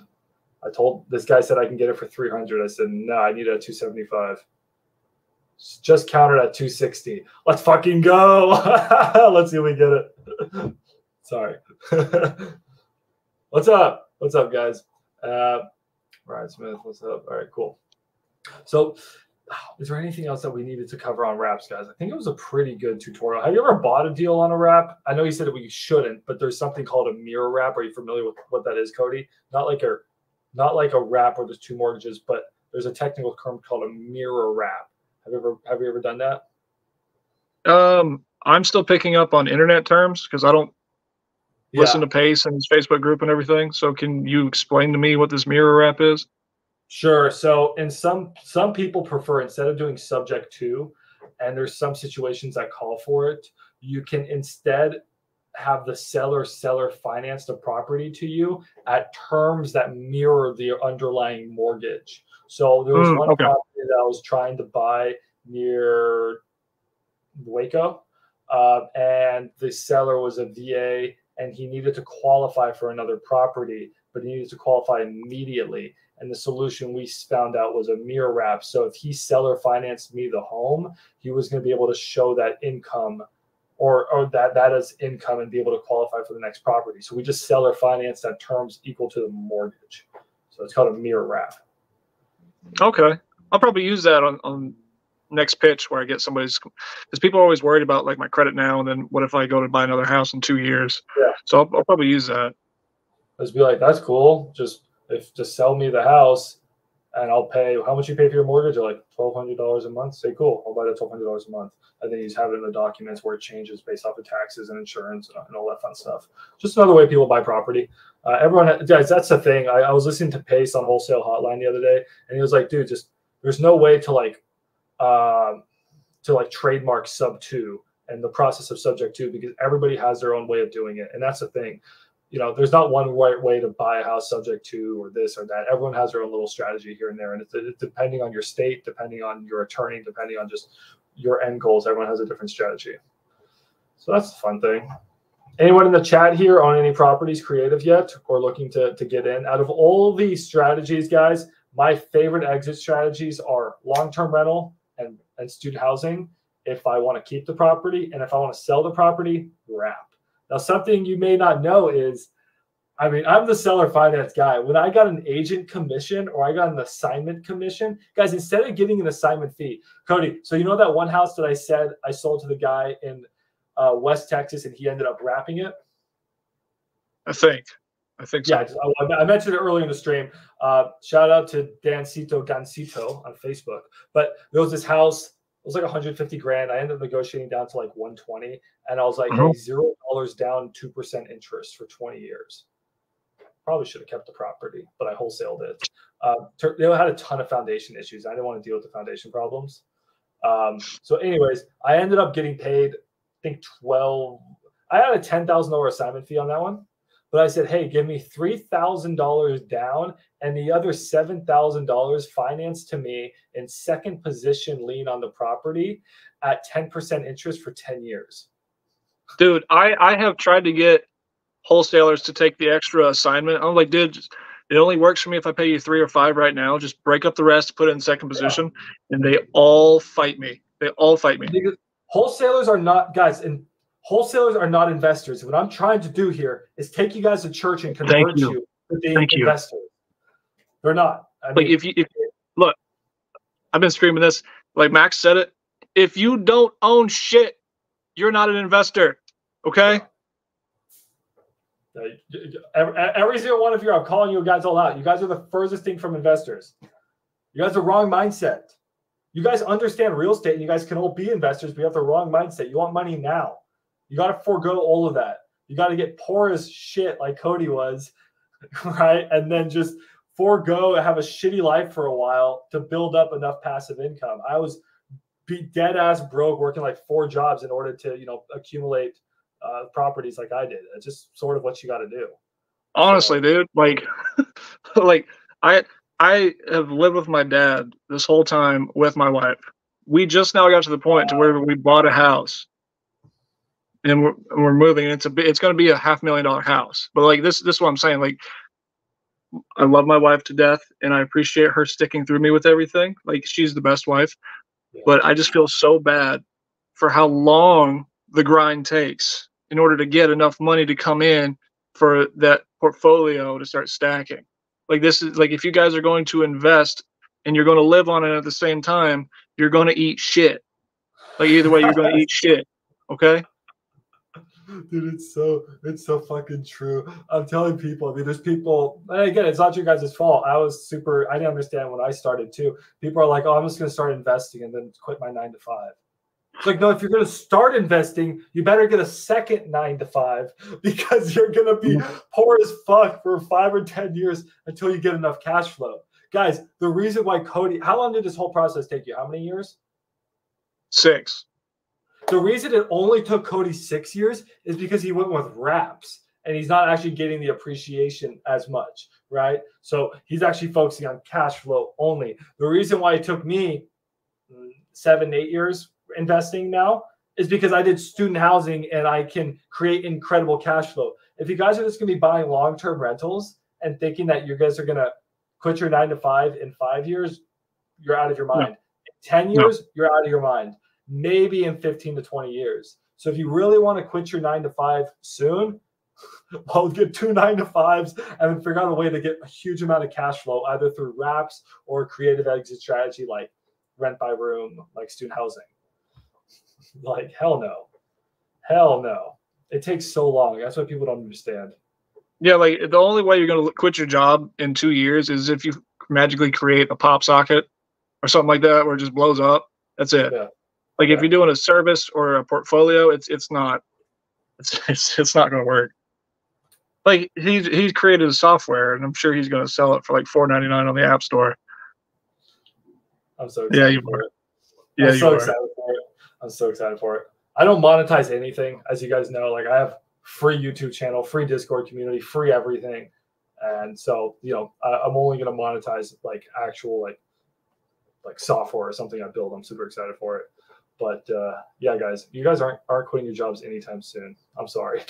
I told this guy said I can get it for 300. I said, no, I need it at 275. Just counted at 260. Let's fucking go. Let's see if we get it. Sorry. What's up? What's up, guys? Ryan Smith, what's up? All right, cool. So, is there anything else that we needed to cover on wraps, guys? I think it was a pretty good tutorial. Have you ever bought a deal on a wrap? I know you said that we shouldn't, but there's something called a mirror wrap. Are you familiar with what that is, Cody? Not like a wrap where there's two mortgages, but there's a technical term called a mirror wrap. Have you ever done that? I'm still picking up on internet terms because I don't listen to Pace and his Facebook group and everything. So can you explain to me what this mirror wrap is? Sure. So in some people prefer, instead of doing subject to, and there's some situations that call for it, you can instead have the seller finance the property to you at terms that mirror the underlying mortgage. So there was one property that I was trying to buy near Waco, and the seller was a VA, and he needed to qualify for another property, but he needed to qualify immediately. And the solution we found out was a mirror wrap. So if he seller financed me the home, he was going to be able to show that income or that as income and be able to qualify for the next property. So we just seller financed at terms equal to the mortgage. So it's called a mirror wrap. Okay. I'll probably use that on next pitch where I get somebody's, because people are always worried about like my credit now, and then what if I go to buy another house in 2 years? Yeah. So I'll probably use that. Let's be like, that's cool. Just sell me the house and I'll pay. How much you pay for your mortgage? You're like $1,200 a month. Say, cool, I'll buy that $1,200 a month. And then you just have it in the documents where it changes based off of taxes and insurance and all that fun stuff. Just another way people buy property. Guys, that's the thing. I was listening to Pace on Wholesale Hotline the other day, and he was like, dude, there's no way to trademark sub to and the process of subject to, because everybody has their own way of doing it. And that's the thing. You know, there's not one right way to buy a house subject to or this or that. Everyone has their own little strategy here and there. And it's depending on your state, depending on your attorney, depending on just your end goals, everyone has a different strategy. So that's the fun thing. Anyone in the chat here on any properties creative yet or looking to get in? Out of all these strategies, guys, my favorite exit strategies are long-term rental and student housing if I want to keep the property. And if I want to sell the property, wrap. Now, something you may not know is, I'm the seller finance guy. When I got an agent commission or I got an assignment commission, guys, instead of getting an assignment fee, Cody, so you know that one house that I said I sold to the guy in West Texas and he ended up wrapping it? I think so. Yeah, I mentioned it earlier in the stream. Shout out to Dancito Gancito on Facebook. But there was this house. It was like 150 grand. I ended up negotiating down to like 120. And I was like, hey, $0 down, 2% interest for 20 years. Probably should have kept the property, but I wholesaled it. They had a ton of foundation issues. I didn't want to deal with the foundation problems. So anyways, I ended up getting paid, I think I had a $10,000 assignment fee on that one. But I said, hey, give me $3,000 down and the other $7,000 financed to me in second position lien on the property at 10% interest for 10 years. Dude, I have tried to get wholesalers to take the extra assignment. I'm like, dude, it only works for me if I pay you 3 or 5 right now. Just break up the rest, put it in second position. And they all fight me. Because wholesalers are not, guys, and wholesalers are not investors. What I'm trying to do here is take you guys to church and convert you to being investors. They're not. If you look, I've been screaming this. Like Max said it. If you don't own shit, you're not an investor. Okay? Every single one of you, I'm calling you guys all out. You guys are the furthest thing from investors. You guys are the wrong mindset. You guys understand real estate and you guys can all be investors, but you have the wrong mindset. You want money now. You got to forego all of that. You got to get poor as shit like Cody was, right? And then just forego, have a shitty life for a while to build up enough passive income. I was dead ass broke working like 4 jobs in order to, accumulate properties like I did. It's just sort of what you got to do. Honestly, dude, like I have lived with my dad this whole time with my wife. We just now got to the point to where we bought a house. And we're moving. And it's going to be a $500,000 house. But like this is what I'm saying. Like, I love my wife to death, and I appreciate her sticking through me with everything. Like, she's the best wife. But I just feel so bad for how long the grind takes. in order to get enough money to come in for that portfolio to start stacking. Like this is like if you guys are going to invest and you're going to live on it at the same time, you're going to eat shit. Like either way, you're going to eat shit. Okay. Dude, it's so fucking true. I'm telling people. I mean, there's people. And again, it's not your guys' fault. I didn't understand when I started too. People are like, "Oh, I'm just gonna start investing and then quit my 9 to 5." It's like, no, if you're gonna start investing, you better get a second 9 to 5 because you're gonna be poor as fuck for 5 or 10 years until you get enough cash flow. Guys, the reason why Cody, how long did this whole process take you? How many years? 6. The reason it only took Cody 6 years is because he went with wraps and he's not actually getting the appreciation as much, right? So he's actually focusing on cash flow only. The reason why it took me 7, 8 years investing now is because I did student housing and I can create incredible cash flow. If you guys are just going to be buying long-term rentals and thinking that you guys are going to quit your 9 to 5 in 5 years, you're out of your mind. No. In 10 years, you're out of your mind. Maybe in 15 to 20 years. So if you really want to quit your 9 to 5 soon, well, get 2 9 to 5s and then figure out a way to get a huge amount of cash flow, either through wraps or a creative exit strategy like rent by room, like student housing. Like, hell no. Hell no. It takes so long. That's what people don't understand. Yeah, like the only way you're going to quit your job in 2 years is if you magically create a pop socket or something like that where it just blows up. That's it. Yeah. Like if you're doing a service or a portfolio, it's not going to work. Like he's created a software, and I'm sure he's going to sell it for like $4.99 on the App Store. I'm so excited. Yeah, you are. Yeah, I'm so excited for it. I'm so excited for it. I don't monetize anything, as you guys know. Like I have free YouTube channel, free Discord community, free everything, and so I'm only going to monetize like actual like software or something I build. I'm super excited for it. But yeah, guys, you guys aren't quitting your jobs anytime soon. I'm sorry.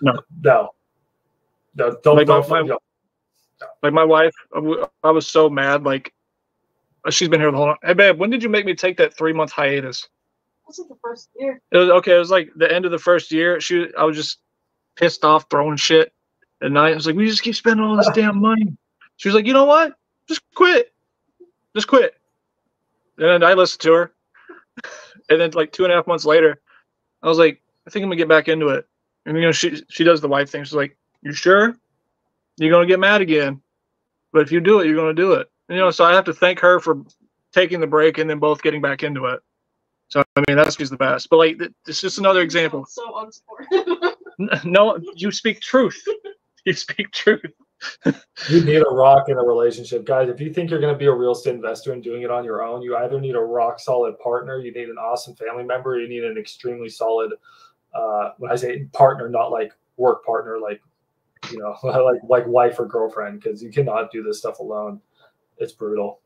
No. Don't. Like my wife, I was so mad. Like she's been here the whole time. Hey, babe, when did you make me take that 3-month hiatus? Was it the first year? It was like the end of the first year. I was just pissed off, throwing shit at night. I was like, we just keep spending all this damn money. She was like, you know what? Just quit. Just quit. And I listened to her. And then like 2.5 months later, I was like, I think I'm gonna get back into it. And she does the wife thing. She's like, you sure? You're gonna get mad again. But if you do it, you're gonna do it. And, so I have to thank her for taking the break and then both getting back into it. So I mean she's the best. But like it's just another example. So unsupportive. No, you speak truth. You speak truth. You need a rock in a relationship, guys. If you think you're going to be a real estate investor and doing it on your own, you either need a rock solid partner, you need an awesome family member, you need an extremely solid when I say partner, not like work partner, like like wife or girlfriend, because you cannot do this stuff alone. It's brutal.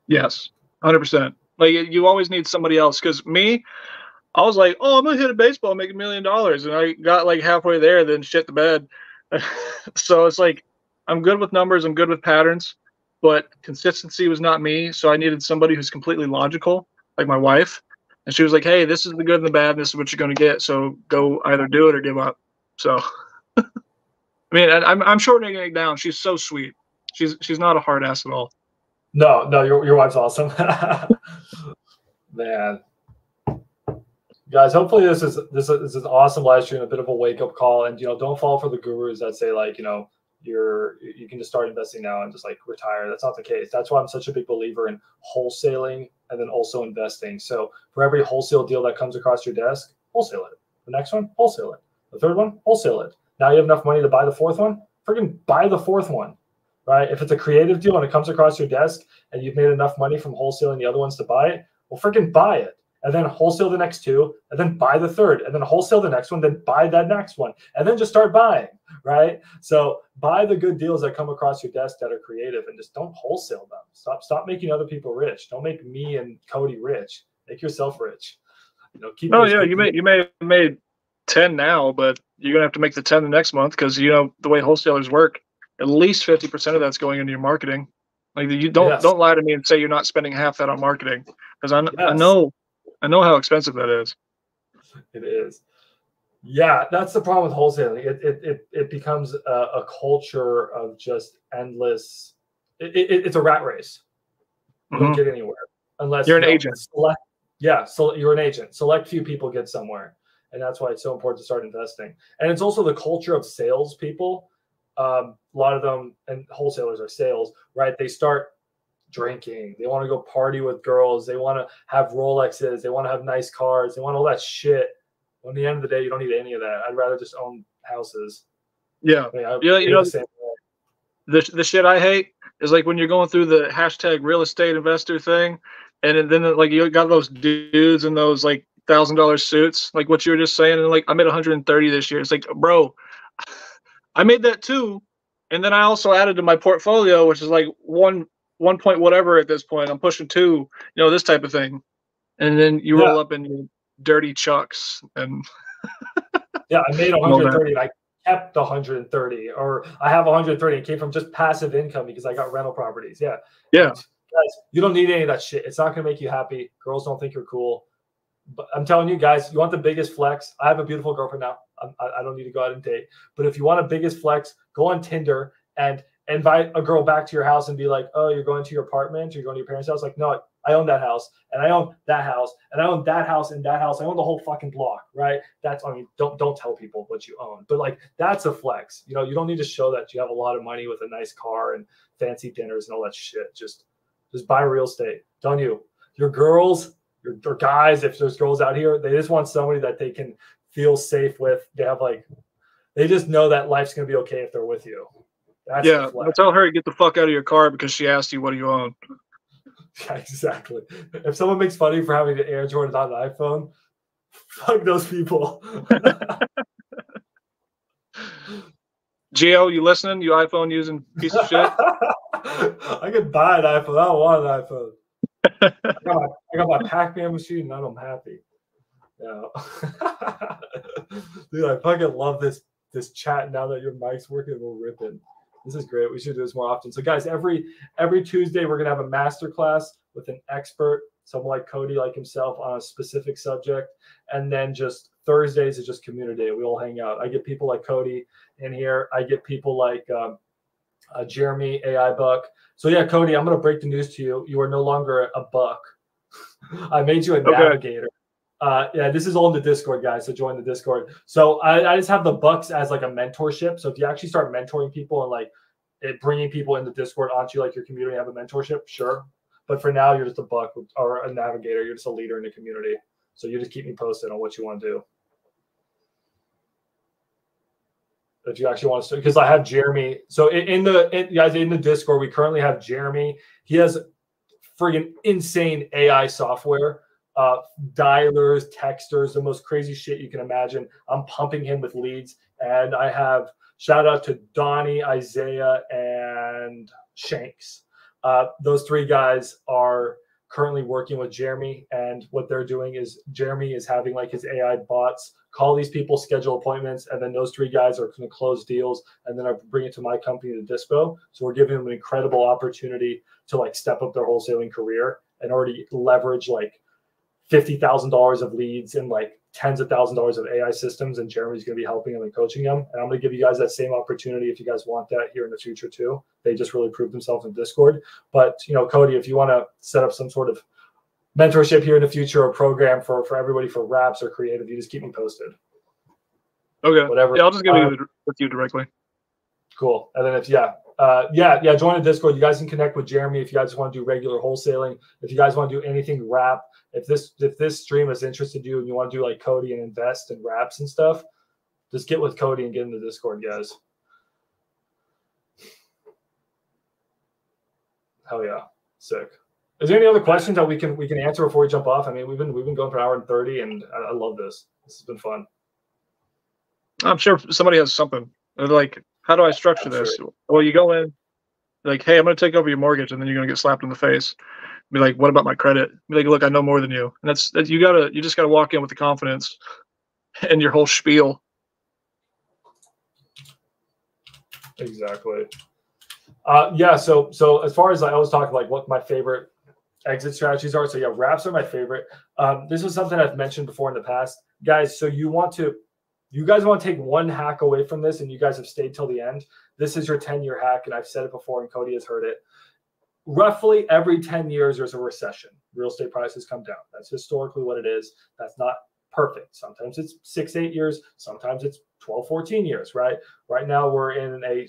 Yes, 100%. Like you always need somebody else. Because I was like, oh, I'm gonna hit a baseball and make $1 million, and I got like halfway there, then shit the bed. So it's like I'm good with numbers, I'm good with patterns, but consistency was not me. So I needed somebody who's completely logical, like my wife. And she was like, hey, this is the good and the bad, and this is what you're going to get. So go either do it or give up. So, I mean, I'm shortening it down. She's so sweet. She's not a hard ass at all. No, your wife's awesome. Man. Guys, hopefully this is an awesome live stream, a bit of a wake-up call. And, don't fall for the gurus that say, like, you can just start investing now and just like retire. That's not the case. That's why I'm such a big believer in wholesaling and then also investing. So for every wholesale deal that comes across your desk, wholesale it. The next one, wholesale it. The third one, wholesale it. Now you have enough money to buy the fourth one, freaking buy the fourth one, right? If it's a creative deal and it comes across your desk and you've made enough money from wholesaling the other ones to buy it, well, freaking buy it. And then wholesale the next two, and then buy the third, and then wholesale the next one, then buy that next one, and then just start buying, right? So buy the good deals that come across your desk that are creative, and just don't wholesale them. Stop making other people rich. Don't make me and Cody rich. Make yourself rich. You may have made 10 now, but you're gonna have to make the 10 the next month because the way wholesalers work, at least 50% of that's going into your marketing. Like you don't lie to me and say you're not spending half that on marketing because I know how expensive that is. It is. Yeah, that's the problem with wholesaling. It becomes a culture of just endless. It's a rat race. You don't get anywhere unless You're an agent. Select, yeah, so you're an agent. Select few people get somewhere, and that's why it's so important to start investing. And it's also the culture of salespeople. A lot of them, and wholesalers are sales, right? They start drinking. They want to go party with girls. They want to have Rolexes. They want to have nice cars. They want all that shit. When at the end of the day, you don't need any of that. I'd rather just own houses. Yeah. I mean, Yeah, you know, the same way. the shit I hate is like when you're going through the hashtag real estate investor thing, and then like you got those dudes in those like $1,000 suits, like what you were just saying, and like I made 130 this year. It's like, bro, I made that too, and then I also added to my portfolio, which is like one point whatever at this point. I'm pushing 2, you know, this type of thing, and then you roll up in your dirty chucks and yeah, I made 130 and I kept the 130, or I have 130. It came from just passive income because I got rental properties. Yeah. Guys, you don't need any of that shit. It's not going to make you happy. Girls don't think you're cool. But I'm telling you guys, you want the biggest flex. I have a beautiful girlfriend now. I don't need to go out and date. But if you want a biggest flex, go on Tinder and invite a girl back to your house and be like, oh, you're going to your apartment, or you're going to your parents' house. Like, no, I own that house, and I own that house, and I own that house and that house. I own the whole fucking block, right? That's, I mean, don't tell people what you own, but like, that's a flex. You know, you don't need to show that you have a lot of money with a nice car and fancy dinners and all that shit. Just buy real estate. Don't you? Your girls, your guys, if there's girls out here, they just want somebody that they can feel safe with. They have like, they just know that life's gonna be okay if they're with you. That's yeah, I'll tell her to get the fuck out of your car because she asked you what do you own. Yeah, exactly. If someone makes fun of you for having the Air Jordan on an iPhone, fuck those people. Gio, you listening? You iPhone using piece of shit? I could buy an iPhone. I don't want an iPhone. I got my Pac-Man machine and I'm happy. Yeah. Dude, I fucking love this chat now that your mic's working. We're ripping. This is great. We should do this more often. So guys, every Tuesday we're gonna have a master class with an expert, someone like Cody, like himself, on a specific subject, and then just Thursdays is just community day. We all hang out. I get people like Cody in here. I get people like Jeremy, AI Buck. So yeah, Cody, I'm gonna break the news to you. You are no longer a buck. I made you a navigator. Yeah, this is all in the Discord, guys. So join the Discord. So I just have the bucks as like a mentorship. So if you actually start mentoring people and like bringing people in the Discord onto like your community, have a mentorship, sure. But for now, you're just a buck or a navigator. You're just a leader in the community. So you just keep me posted on what you want to do. If you actually want to, because I have Jeremy. So in the Discord, we currently have Jeremy. He has friggin' insane AI software. Dialers, texters, the most crazy shit you can imagine. I'm pumping him with leads, and I have shout out to Donnie, Isaiah, and Shanks. Those 3 guys are currently working with Jeremy, and what they're doing is Jeremy is having like his AI bots call these people, schedule appointments, and then those 3 guys are going to close deals, and then I bring it to my company, the Dispo. So we're giving them an incredible opportunity to like step up their wholesaling career and already leverage like $50,000 of leads and like tens of thousands of dollars of AI systems, and Jeremy's going to be helping them and coaching them. And I'm going to give you guys that same opportunity if you guys want that here in the future too. They just really proved themselves in Discord. But you know, Cody, if you want to set up some sort of mentorship here in the future or program for everybody for Raps or creative, you just keep me posted. Okay. Whatever. Yeah, I'll just get with you directly. Cool. And then if join the Discord. You guys can connect with Jeremy if you guys want to do regular wholesaling. If you guys want to do anything Rap, if this stream has interested you and you want to do like Cody and invest in Raps and stuff, just get with Cody and get in the Discord, guys. Hell yeah, sick. Is there any other questions that we can answer before we jump off? I mean, we've been going for an hour and 30, and I love this. This has been fun. I'm sure somebody has something. They're like, how do I structure this? Sure. Well, you go in, like, hey, I'm going to take over your mortgage, and then you're going to get slapped in the face. Be like, what about my credit? Be like, look, I know more than you. And that's you just gotta walk in with the confidence and your whole spiel. Exactly. Yeah. So as far as I always talk like what my favorite exit strategies are. So yeah, Raps are my favorite. This is something I've mentioned before in the past, guys. So you want to you guys want to take one hack away from this, and you guys have stayed till the end, this is your 10-year hack, and I've said it before, and Cody has heard it. Roughly every 10 years, there's a recession. Real estate prices come down. That's historically what it is. That's not perfect. Sometimes it's 6-8 years. Sometimes it's 12-14 years, right? Right now, we're in a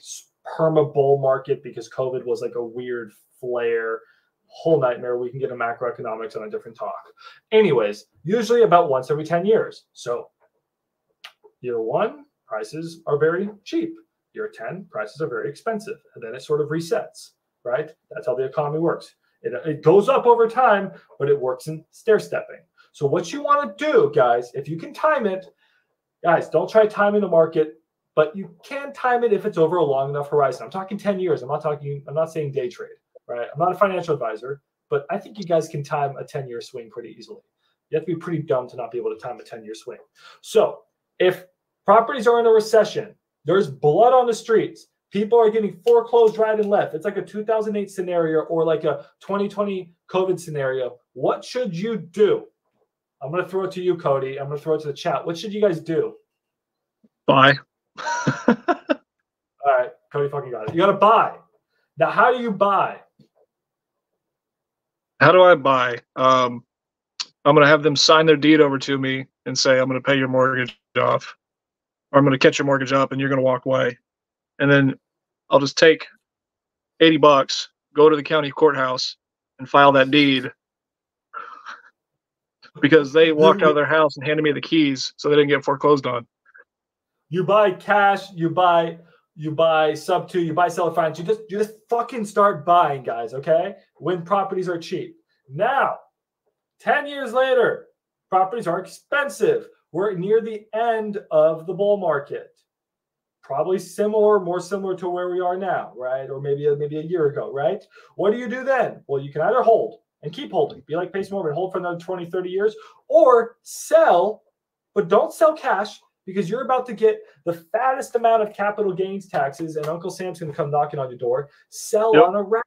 perma bull market because COVID was like a weird flare, whole nightmare. We can get a macroeconomics on a different talk. Anyways, usually about once every 10 years. So year 1, prices are very cheap. Year 10, prices are very expensive. And then it sort of resets, right? That's how the economy works. It goes up over time, but it works in stair-stepping. So what you want to do, guys, if you can time it, guys, don't try timing the market, but you can time it if it's over a long enough horizon. I'm talking 10 years. I'm not saying day trade, right? I'm not a financial advisor, but I think you guys can time a 10-year swing pretty easily. You have to be pretty dumb to not be able to time a 10-year swing. So if properties are in a recession, there's blood on the streets, people are getting foreclosed right and left. It's like a 2008 scenario or like a 2020 COVID scenario. What should you do? I'm going to throw it to you, Cody. I'm going to throw it to the chat. What should you guys do? Buy. All right. Cody fucking got it. You got to buy. Now, how do you buy? How do I buy? I'm going to have them sign their deed over to me and say, I'm going to pay your mortgage off, or I'm going to catch your mortgage up and you're going to walk away. And then I'll just take $80, go to the county courthouse and file that deed because they walked out of their house and handed me the keys so they didn't get foreclosed on. You buy cash, you buy sub 2, you buy seller finance. You just fucking start buying, guys, okay? When properties are cheap. Now, 10 years later, properties are expensive. We're near the end of the bull market. Probably more similar to where we are now, right? Or maybe a year ago, right? What do you do then? Well, you can either hold and keep holding, be like Pace Morgan, hold for another 20, 30 years, or sell, but don't sell cash because you're about to get the fattest amount of capital gains taxes and Uncle Sam's going to come knocking on your door. Sell on a wrap.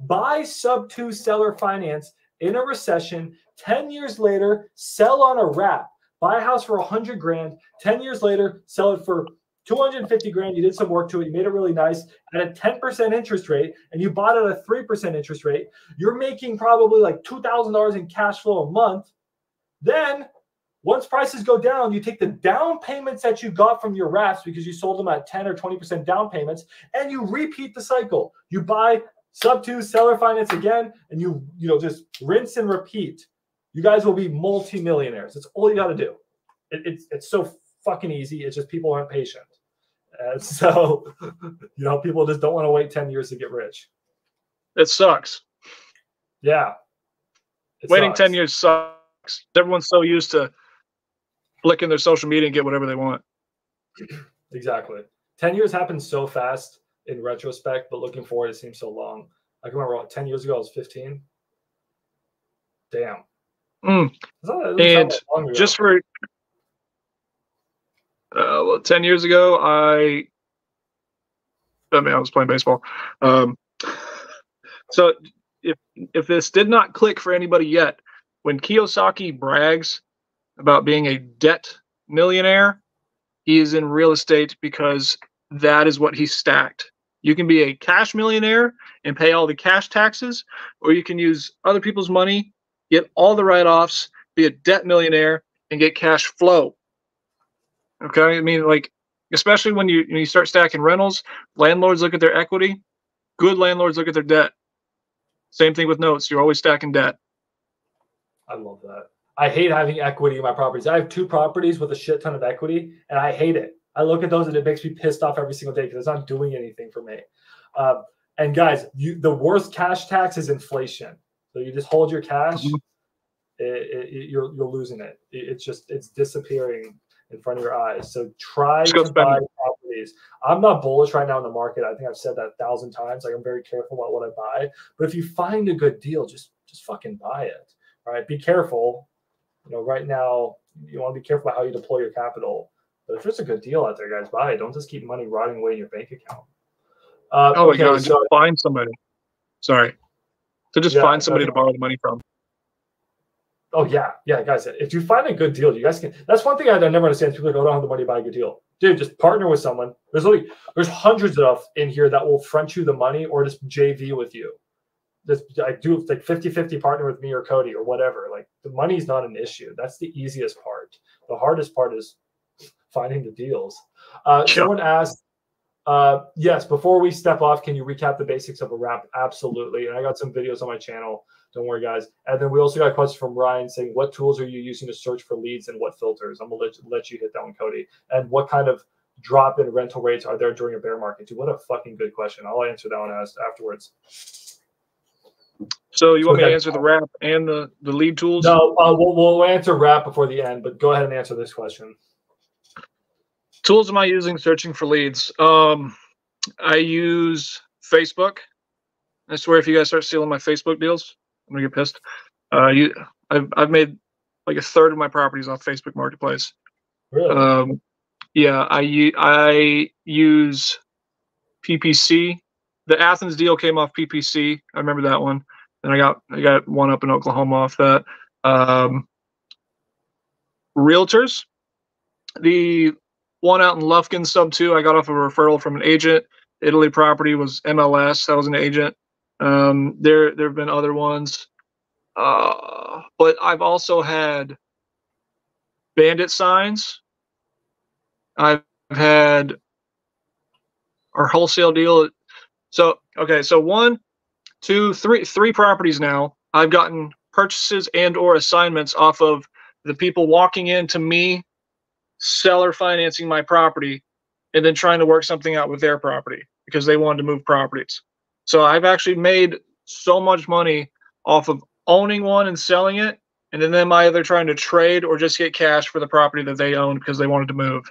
Buy sub 2 seller finance in a recession. 10 years later, sell on a wrap. Buy a house for $100 grand. 10 years later, sell it for $250 grand. You did some work to it. You made it really nice at a 10% interest rate, and you bought it at a 3% interest rate. You're making probably like $2,000 in cash flow a month. Then, once prices go down, you take the down payments that you got from your wraps because you sold them at 10 or 20% down payments, and you repeat the cycle. You buy sub 2 seller finance again, and you just rinse and repeat. You guys will be multimillionaires. That's all you got to do. It's so fucking easy. It's just people aren't patient. So, people just don't want to wait 10 years to get rich. It sucks. Yeah. Waiting sucks. 10 years sucks. Everyone's so used to flicking their social media and get whatever they want. Exactly. 10 years happened so fast in retrospect, but looking forward, it seems so long. I can remember 10 years ago, I was 15. Damn. And just for 10 years ago, I was playing baseball. So if this did not click for anybody yet, when Kiyosaki brags about being a debt millionaire, he is in real estate because that is what he stacked. You can be a cash millionaire and pay all the cash taxes, or you can use other people's money, get all the write-offs, be a debt millionaire, and get cash flow. Okay, I mean, like, especially when you start stacking rentals, landlords look at their equity. Good landlords look at their debt. Same thing with notes. You're always stacking debt. I love that. I hate having equity in my properties. I have 2 properties with a shit ton of equity, and I hate it. I look at those and it makes me pissed off every single day because it's not doing anything for me. And guys, the worst cash tax is inflation. So you just hold your cash, you're losing it. It's disappearing in front of your eyes. So try to buy properties. I'm not bullish right now in the market. I think I've said that 1,000 times. Like, I'm very careful about what I buy. But if you find a good deal, just fucking buy it. All right. Be careful. Right now you want to be careful about how you deploy your capital. But if there's a good deal out there, guys, buy it. Don't just keep money rotting away in your bank account. My God, just find somebody. Sorry. To just find somebody to borrow the money from. Oh yeah, guys. If you find a good deal, you guys can. That's one thing I never understand. People are like, "Oh, I don't have the money to buy a good deal." Dude, just partner with someone. There's hundreds of in here that will front you the money or just JV with you. I do like 50-50 partner with me or Cody or whatever. Like the money's not an issue. That's the easiest part. The hardest part is finding the deals. Someone asked, yes, before we step off, can you recap the basics of a wrap? Absolutely. And I got some videos on my channel. Don't worry, guys. And then we also got a question from Ryan saying, what tools are you using to search for leads and what filters? I'm going to let you hit that one, Cody. And what kind of drop in rental rates are there during a bear market? Dude, what a fucking good question. I'll answer that one afterwards. So you want me to answer the wrap and the lead tools? No, we'll answer wrap before the end, but go ahead and answer this question. Tools am I using searching for leads? I use Facebook. I swear if you guys start stealing my Facebook deals, I'm gonna get pissed. I've made like a third of my properties off Facebook Marketplace. Really? Yeah, I use PPC. The Athens deal came off PPC. I remember that one. And I got one up in Oklahoma off that. Realtors. The one out in Lufkin sub 2, I got off a referral from an agent. Italy property was MLS. That was an agent. There have been other ones. But I've also had bandit signs. I've had our wholesale deal. So, okay, so 1, 2, 3 properties now. I've gotten purchases and or assignments off of the people walking into me, seller financing my property, and then trying to work something out with their property because they wanted to move properties. So I've actually made so much money off of owning one and selling it, and then them either trying to trade or just get cash for the property that they owned because they wanted to move.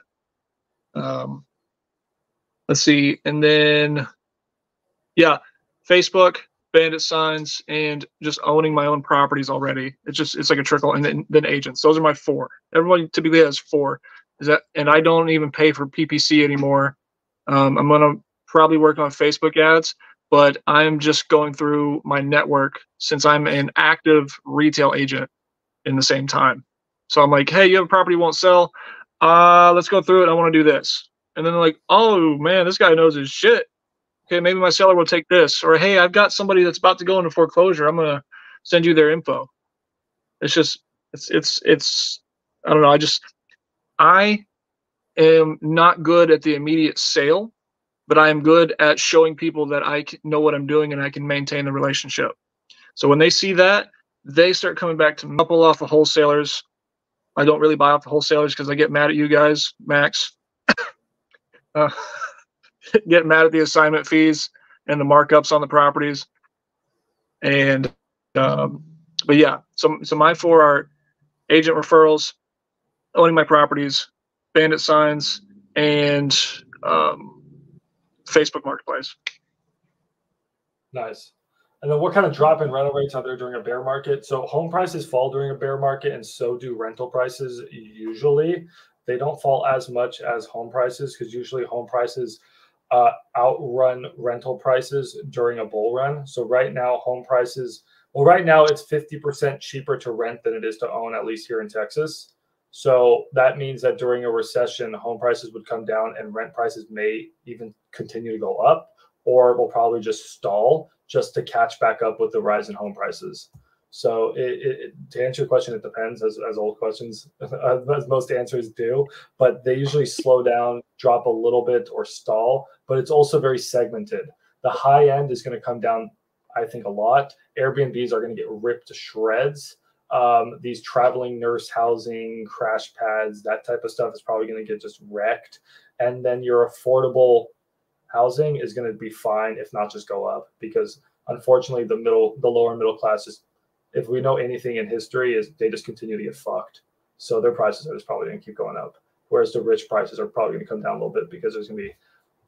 Let's see, and then yeah, Facebook, bandit signs, and just owning my own properties already. It's like a trickle, and then agents. Those are my 4. Everyone typically has 4. And I don't even pay for PPC anymore. I'm gonna probably work on Facebook ads, but I'm just going through my network since I'm an active retail agent in the same time. So I'm like, hey, you have a property won't sell. Let's go through it. I want to do this. And then they're like, oh man, this guy knows his shit. Okay, maybe my seller will take this. Or hey, I've got somebody that's about to go into foreclosure. I'm gonna send you their info. It's just it's I don't know. I am not good at the immediate sale, but I am good at showing people that I know what I'm doing and I can maintain the relationship. So when they see that, they start coming back to me. Couple off the wholesalers. I don't really buy off the wholesalers because I get mad at you guys, Max. Get mad at the assignment fees and the markups on the properties. And but yeah, so my 4 are agent referrals, owning my properties, bandit signs, and Facebook Marketplace. Nice. And then what kind of drop in rental rates are there during a bear market? So home prices fall during a bear market, and so do rental prices usually. They don't fall as much as home prices because usually home prices outrun rental prices during a bull run. So right now, home prices, well, right now it's 50% cheaper to rent than it is to own, at least here in Texas. So that means that during a recession, home prices would come down and rent prices may even continue to go up, or will probably just stall just to catch back up with the rise in home prices. So to answer your question, it depends, as all questions, as most answers do, but they usually slow down, drop a little bit, or stall, but it's also very segmented. The high end is going to come down, I think, a lot. Airbnbs are going to get ripped to shreds. These traveling nurse housing, crash pads, that type of stuff is probably going to get just wrecked. And then your affordable housing is going to be fine, if not just go up, because unfortunately the lower middle class is, if we know anything in history, is they just continue to get fucked. So their prices are just probably going to keep going up. Whereas the rich prices are probably going to come down a little bit because there's going to be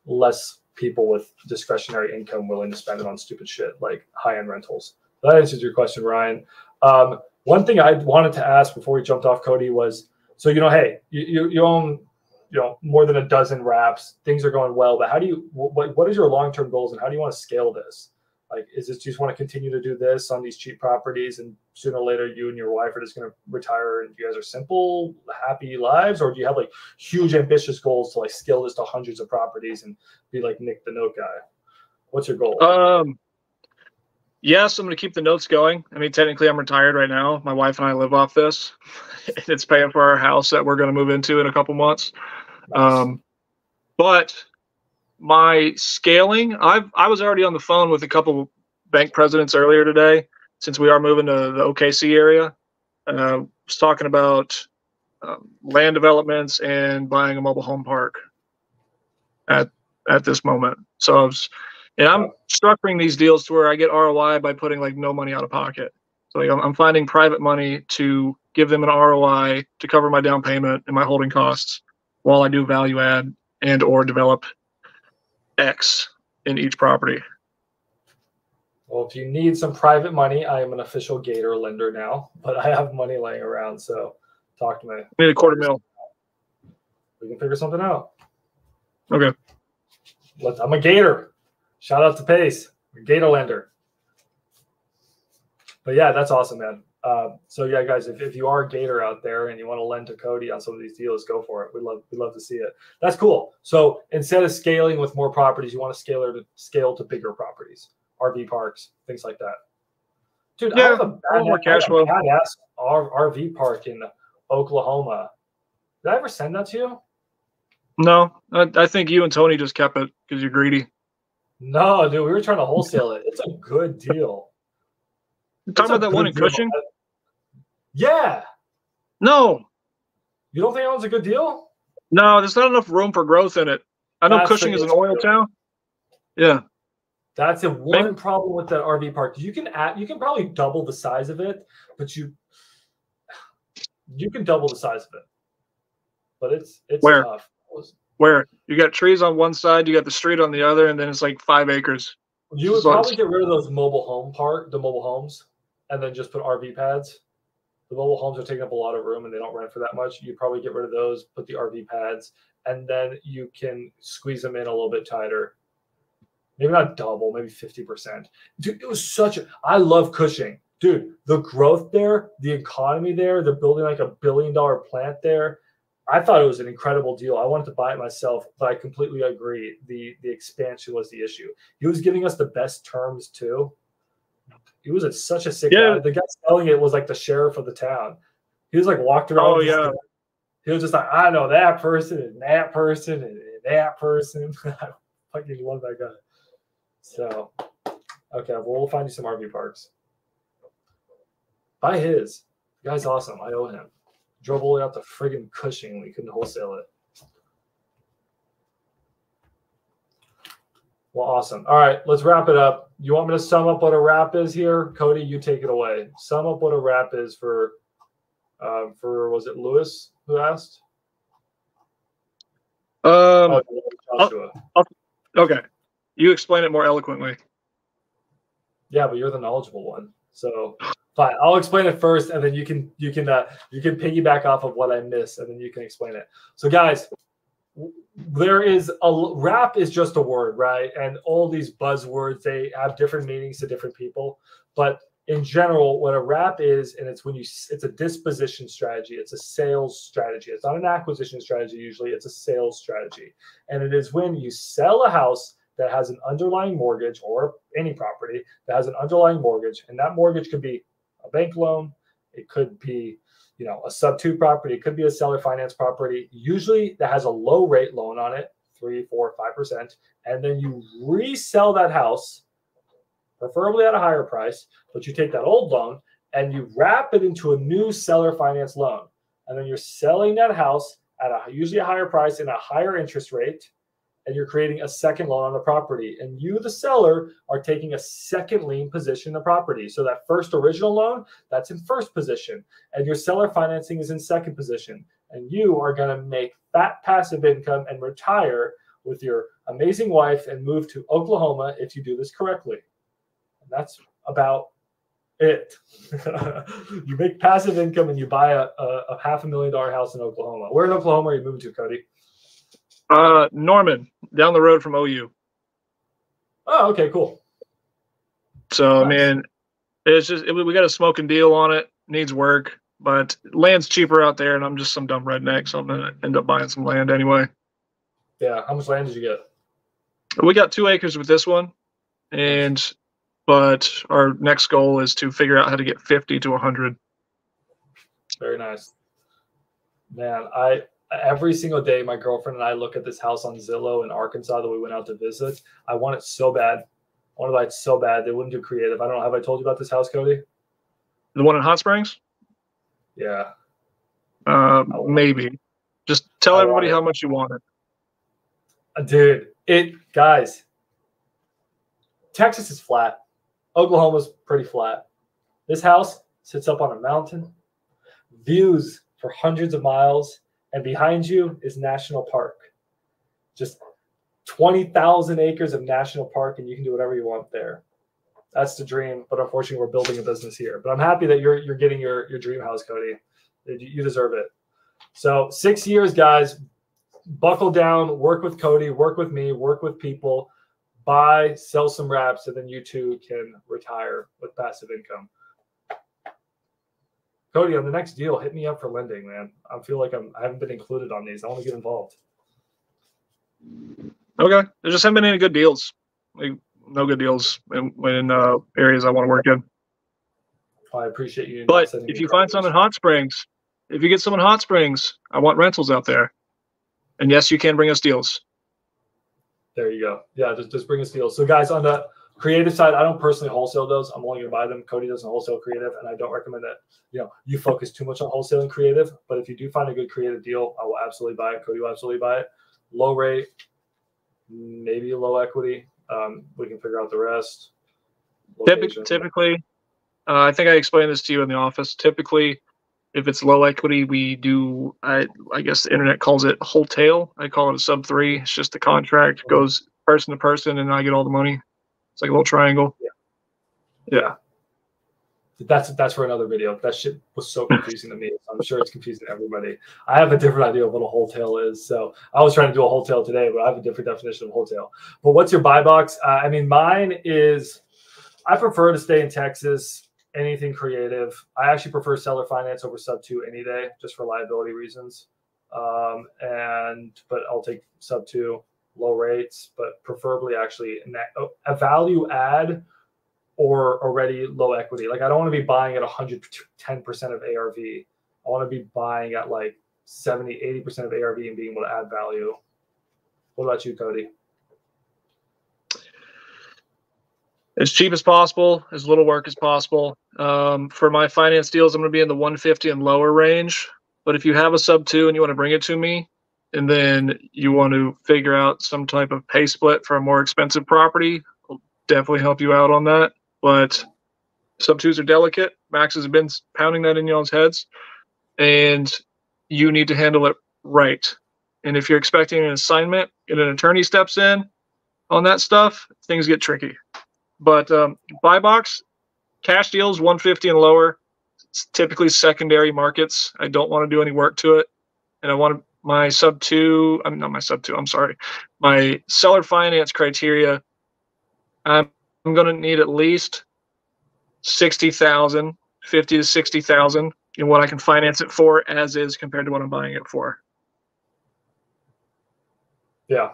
less people with discretionary income willing to spend it on stupid shit like high-end rentals. That answers your question, Ryan. One thing I wanted to ask before we jumped off, Cody, was, so, hey, you own, more than a dozen wraps. Things are going well, but how do you, what is your long-term goals and how do you want to scale this? Like, is this, you just want to continue to do this on these cheap properties, and sooner or later you and your wife are just going to retire and you guys are simple, happy lives? Or do you have like huge ambitious goals to like scale this to hundreds of properties and be like Nick the Note guy? What's your goal? Yes, I'm going to keep the notes going. I mean, technically I'm retired right now. My wife and I live off this. It's paying for our house that we're going to move into in a couple months. Nice. But my scaling, I was already on the phone with a couple bank presidents earlier today, since we are moving to the OKC area. Was talking about land developments and buying a mobile home park at this moment. So I'm structuring these deals to where I get ROI by putting like no money out of pocket. So like I'm finding private money to give them an ROI to cover my down payment and my holding costs while I do value add and or develop X in each property. Well, if you need some private money, I am an official Gator lender now, but I have money laying around. So talk to me. I need $250,000. We can figure something out. Okay. I'm a Gator. Shout out to Pace, Gator lender. But yeah, that's awesome, man. So yeah, guys, if you are a Gator out there and you want to lend to Cody on some of these deals, go for it. We'd love to see it. That's cool. So instead of scaling with more properties, you want to scale to bigger properties, RV parks, things like that. Dude, yeah, I have a badass RV park in Oklahoma. Did I ever send that to you? No, I think you and Tony just kept it because you're greedy. No, dude, we were trying to wholesale it. It's a good deal. You're talking about that one in Cushing? Yeah. No. You don't think that one's a good deal? No, there's not enough room for growth in it. I know Cushing is an oil town. Yeah. That's the one problem with that RV park. You can probably double the size of it, but you can double the size of it. But it's tough. Where you got trees on one side, you got the street on the other, and then it's like 5 acres. You would probably get rid of those the mobile homes, and then just put RV pads. The mobile homes are taking up a lot of room and they don't rent for that much. You probably get rid of those, put the RV pads, and then you can squeeze them in a little bit tighter. Maybe not double, maybe 50%. Dude, it was I love Cushing. Dude, the growth there, the economy there, they're building like $1 billion plant there. I thought it was an incredible deal. I wanted to buy it myself, but I completely agree. The expansion was the issue. He was giving us the best terms too. He was such a sick guy. The guy selling it was like the sheriff of the town. He was like walked around. Oh yeah. He was just like, I know that person and that person and that person. I fucking love that guy. So, okay, well, we'll find you some RV parks. Buy his. The guy's awesome. I owe him. Drove all the way out to friggin' Cushing. We couldn't wholesale it. Well, awesome. All right, let's wrap it up. You want me to sum up what a wrap is here? Cody, you take it away. Sum up what a wrap is for was it Lewis who asked? Joshua. Okay. You explain it more eloquently. Yeah, but you're the knowledgeable one. So fine, I'll explain it first, and then you can piggyback off of what I missed, and then you can explain it. So, guys, wrap is just a word, right? And all these buzzwords, they have different meanings to different people. But in general, what a wrap is, and it's a disposition strategy. It's a sales strategy. It's not an acquisition strategy. Usually, it's a sales strategy, and it is when you sell a house that has an underlying mortgage, or any property that has an underlying mortgage, and that mortgage could be a bank loan, it could be, a sub-2 property, it could be a seller finance property, usually that has a low rate loan on it, 3, 4, 5%, and then you resell that house, preferably at a higher price, but you take that old loan and you wrap it into a new seller finance loan, and then you're selling that house at usually a higher price and a higher interest rate, and you're creating a second loan on the property. And you, the seller, are taking a second lien position in the property. So that first original loan, that's in first position. And your seller financing is in second position. And you are going to make fat passive income and retire with your amazing wife and move to Oklahoma if you do this correctly. And that's about it. You make passive income and you buy a $500,000 house in Oklahoma. Where in Oklahoma are you moving to, Cody? Norman, down the road from OU. Oh, okay, cool. So I Nice. mean, it's just we got a smoking deal on it. Needs work, but land's cheaper out there, and I'm just some dumb redneck, so I'm gonna end up buying some land anyway. Yeah. How much land did you get? We got 2 acres with this one, but our next goal is to figure out how to get 50 to 100. Very nice. Man, every single day my girlfriend and I look at this house on Zillow in Arkansas that we went out to visit. I want it so bad. I want to buy it so bad. They wouldn't do creative. I don't know. Have I told you about this house, Cody? The one in Hot Springs? Yeah. Maybe. Just tell everybody how much you want it. Dude, guys, Texas is flat. Oklahoma's pretty flat. This house sits up on a mountain, views for hundreds of miles, and behind you is National Park. Just 20,000 acres of National Park, and you can do whatever you want there. That's the dream, but unfortunately, we're building a business here. But I'm happy that you're getting your dream house, Cody. You deserve it. So 6 years, guys. Buckle down, work with Cody, work with me, work with people, buy, sell some wraps, and then you too can retire with passive income. Cody, on the next deal, hit me up for lending, man. I feel like I haven't been included on these. I want to get involved. Okay. There just haven't been any good deals. Like, no good deals in areas I want to work in. I appreciate you. But if you find some in Hot Springs, if you get some in Hot Springs, I want rentals out there. And yes, you can bring us deals. There you go. Yeah, just bring us deals. So guys, on the creative side, I don't personally wholesale those. I'm only going to buy them. Cody doesn't wholesale creative, and I don't recommend that you focus too much on wholesale and creative. But if you do find a good creative deal, I will absolutely buy it. Cody will absolutely buy it. Low rate, maybe low equity. We can figure out the rest. Typically, I think I explained this to you in the office. Typically, if it's low equity, we do, I guess the internet calls it wholesale. I call it a sub 3. It's just the contract goes person to person, and I get all the money. It's like a little triangle. Yeah. That's for another video. That shit was so confusing to me. I'm sure it's confusing to everybody. I have a different idea of what a wholesale is. So I was trying to do a wholesale today, but I have a different definition of wholesale. But what's your buy box? I mean, mine is, I prefer to stay in Texas. Anything creative. I actually prefer seller finance over sub 2 any day, just for liability reasons. But I'll take sub 2, low rates, but preferably actually a value add or already low equity. Like, I don't want to be buying at 110% of ARV. I want to be buying at like 70, 80% of ARV and being able to add value. What about you, Cody? As cheap as possible, as little work as possible. For my finance deals, I'm going to be in the 150 and lower range. But if you have a sub 2 and you want to bring it to me, and then you want to figure out some type of pay split for a more expensive property, I'll definitely help you out on that. But sub 2s are delicate. Max has been pounding that in y'all's heads, and you need to handle it right. And if you're expecting an assignment and an attorney steps in on that stuff, things get tricky. But buy box, cash deals 150 and lower. It's typically secondary markets. I don't want to do any work to it, and I want my sub 2. I'm not my sub 2. I'm sorry. My seller finance criteria. I'm going to need at least 60,000, 50 to 60,000 in what I can finance it for as is compared to what I'm buying it for. Yeah.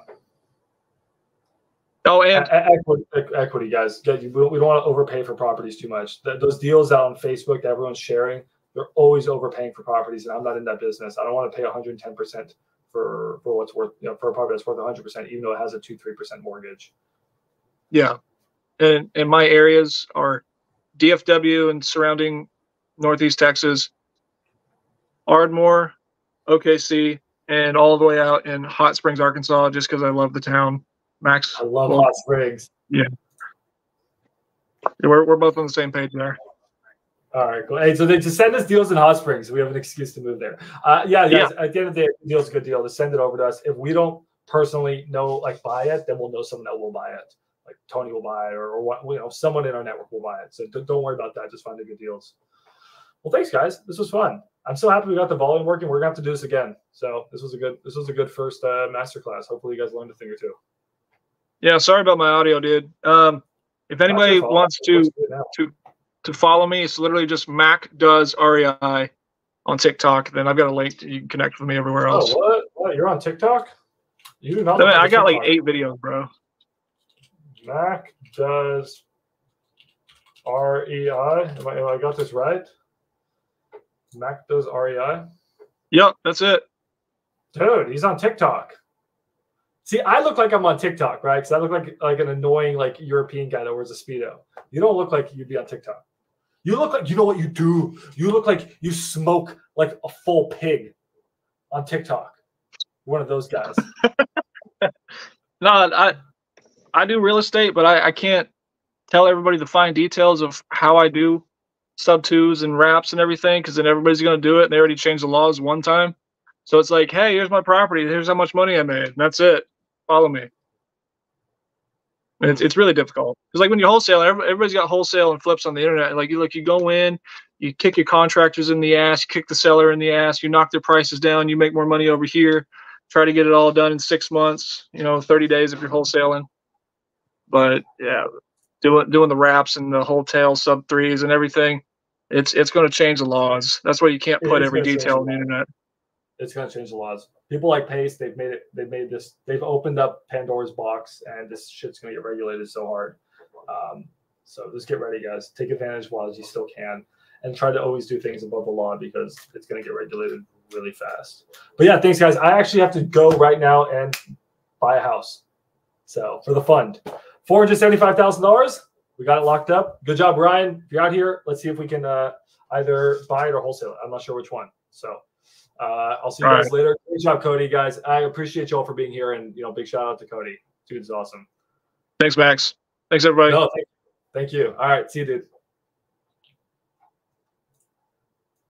Oh, and equity, guys. We don't want to overpay for properties too much. Those deals out on Facebook that everyone's sharing, they're always overpaying for properties, and I'm not in that business. I don't want to pay 110% for what's worth, for a property that's worth 100%, even though it has a 2-3% mortgage. Yeah, and my areas are DFW and surrounding Northeast Texas, Ardmore, OKC, and all the way out in Hot Springs, Arkansas, just because I love the town. Max, I love Hot Springs. Yeah, we're both on the same page there. All right, cool. Hey, so they just send us deals in Hot Springs. We have an excuse to move there. Yeah, guys. At the end of the day, the deal's a good deal. To send it over to us. If we don't personally buy it, then we'll know someone that will buy it. Like Tony will buy it, or someone in our network will buy it. So don't worry about that. Just find the good deals. Well, thanks, guys. This was fun. I'm so happy we got the volume working. We're gonna have to do this again. So this was a good first masterclass. Hopefully, you guys learned a thing or two. Yeah, sorry about my audio, dude. If anybody your fault. wants to follow me, it's literally just Mac Does REI on TikTok. Then I've got a link. You can connect with me everywhere else. Oh, what? You're on TikTok? You do not. I got like 8 videos, bro. Mac Does REI. Am I got this right? Mac Does REI. Yep, that's it. Dude, he's on TikTok. See, I look like I'm on TikTok, right? Because I look like an annoying European guy that wears a Speedo. You don't look like you'd be on TikTok. You look like you know what you do. You look like you smoke like a full pig on TikTok. One of those guys. No, I do real estate, but I can't tell everybody the fine details of how I do sub twos and wraps and everything, because then everybody's going to do it. And they already changed the laws one time. So it's like, hey, here's my property. Here's how much money I made. And that's it. Follow me. And it's really difficult. Because like when you wholesale, everybody's got wholesale and flips on the internet. Like you go in, you kick your contractors in the ass, you kick the seller in the ass, you knock their prices down, you make more money over here. Try to get it all done in 6 months, 30 days if you're wholesaling. But yeah, doing the wraps and the wholesale sub threes and everything, it's going to change the laws. That's why you can't put every detail on the internet. It's going to change the laws. People like Pace, they've opened up Pandora's box, and this shit's going to get regulated so hard. So just get ready, guys. Take advantage while you still can, and try to always do things above the law, because it's going to get regulated really fast. But yeah, thanks, guys. I actually have to go right now and buy a house. So for the fund, $475,000. We got it locked up. Good job, Ryan. If you're out here, let's see if we can either buy it or wholesale it. I'm not sure which one. So I'll see you guys later. Great job, Cody, guys. I appreciate y'all for being here, and big shout out to Cody. Dude's awesome. Thanks, Max. Thanks, everybody. No, thank you. All right, see you, dude.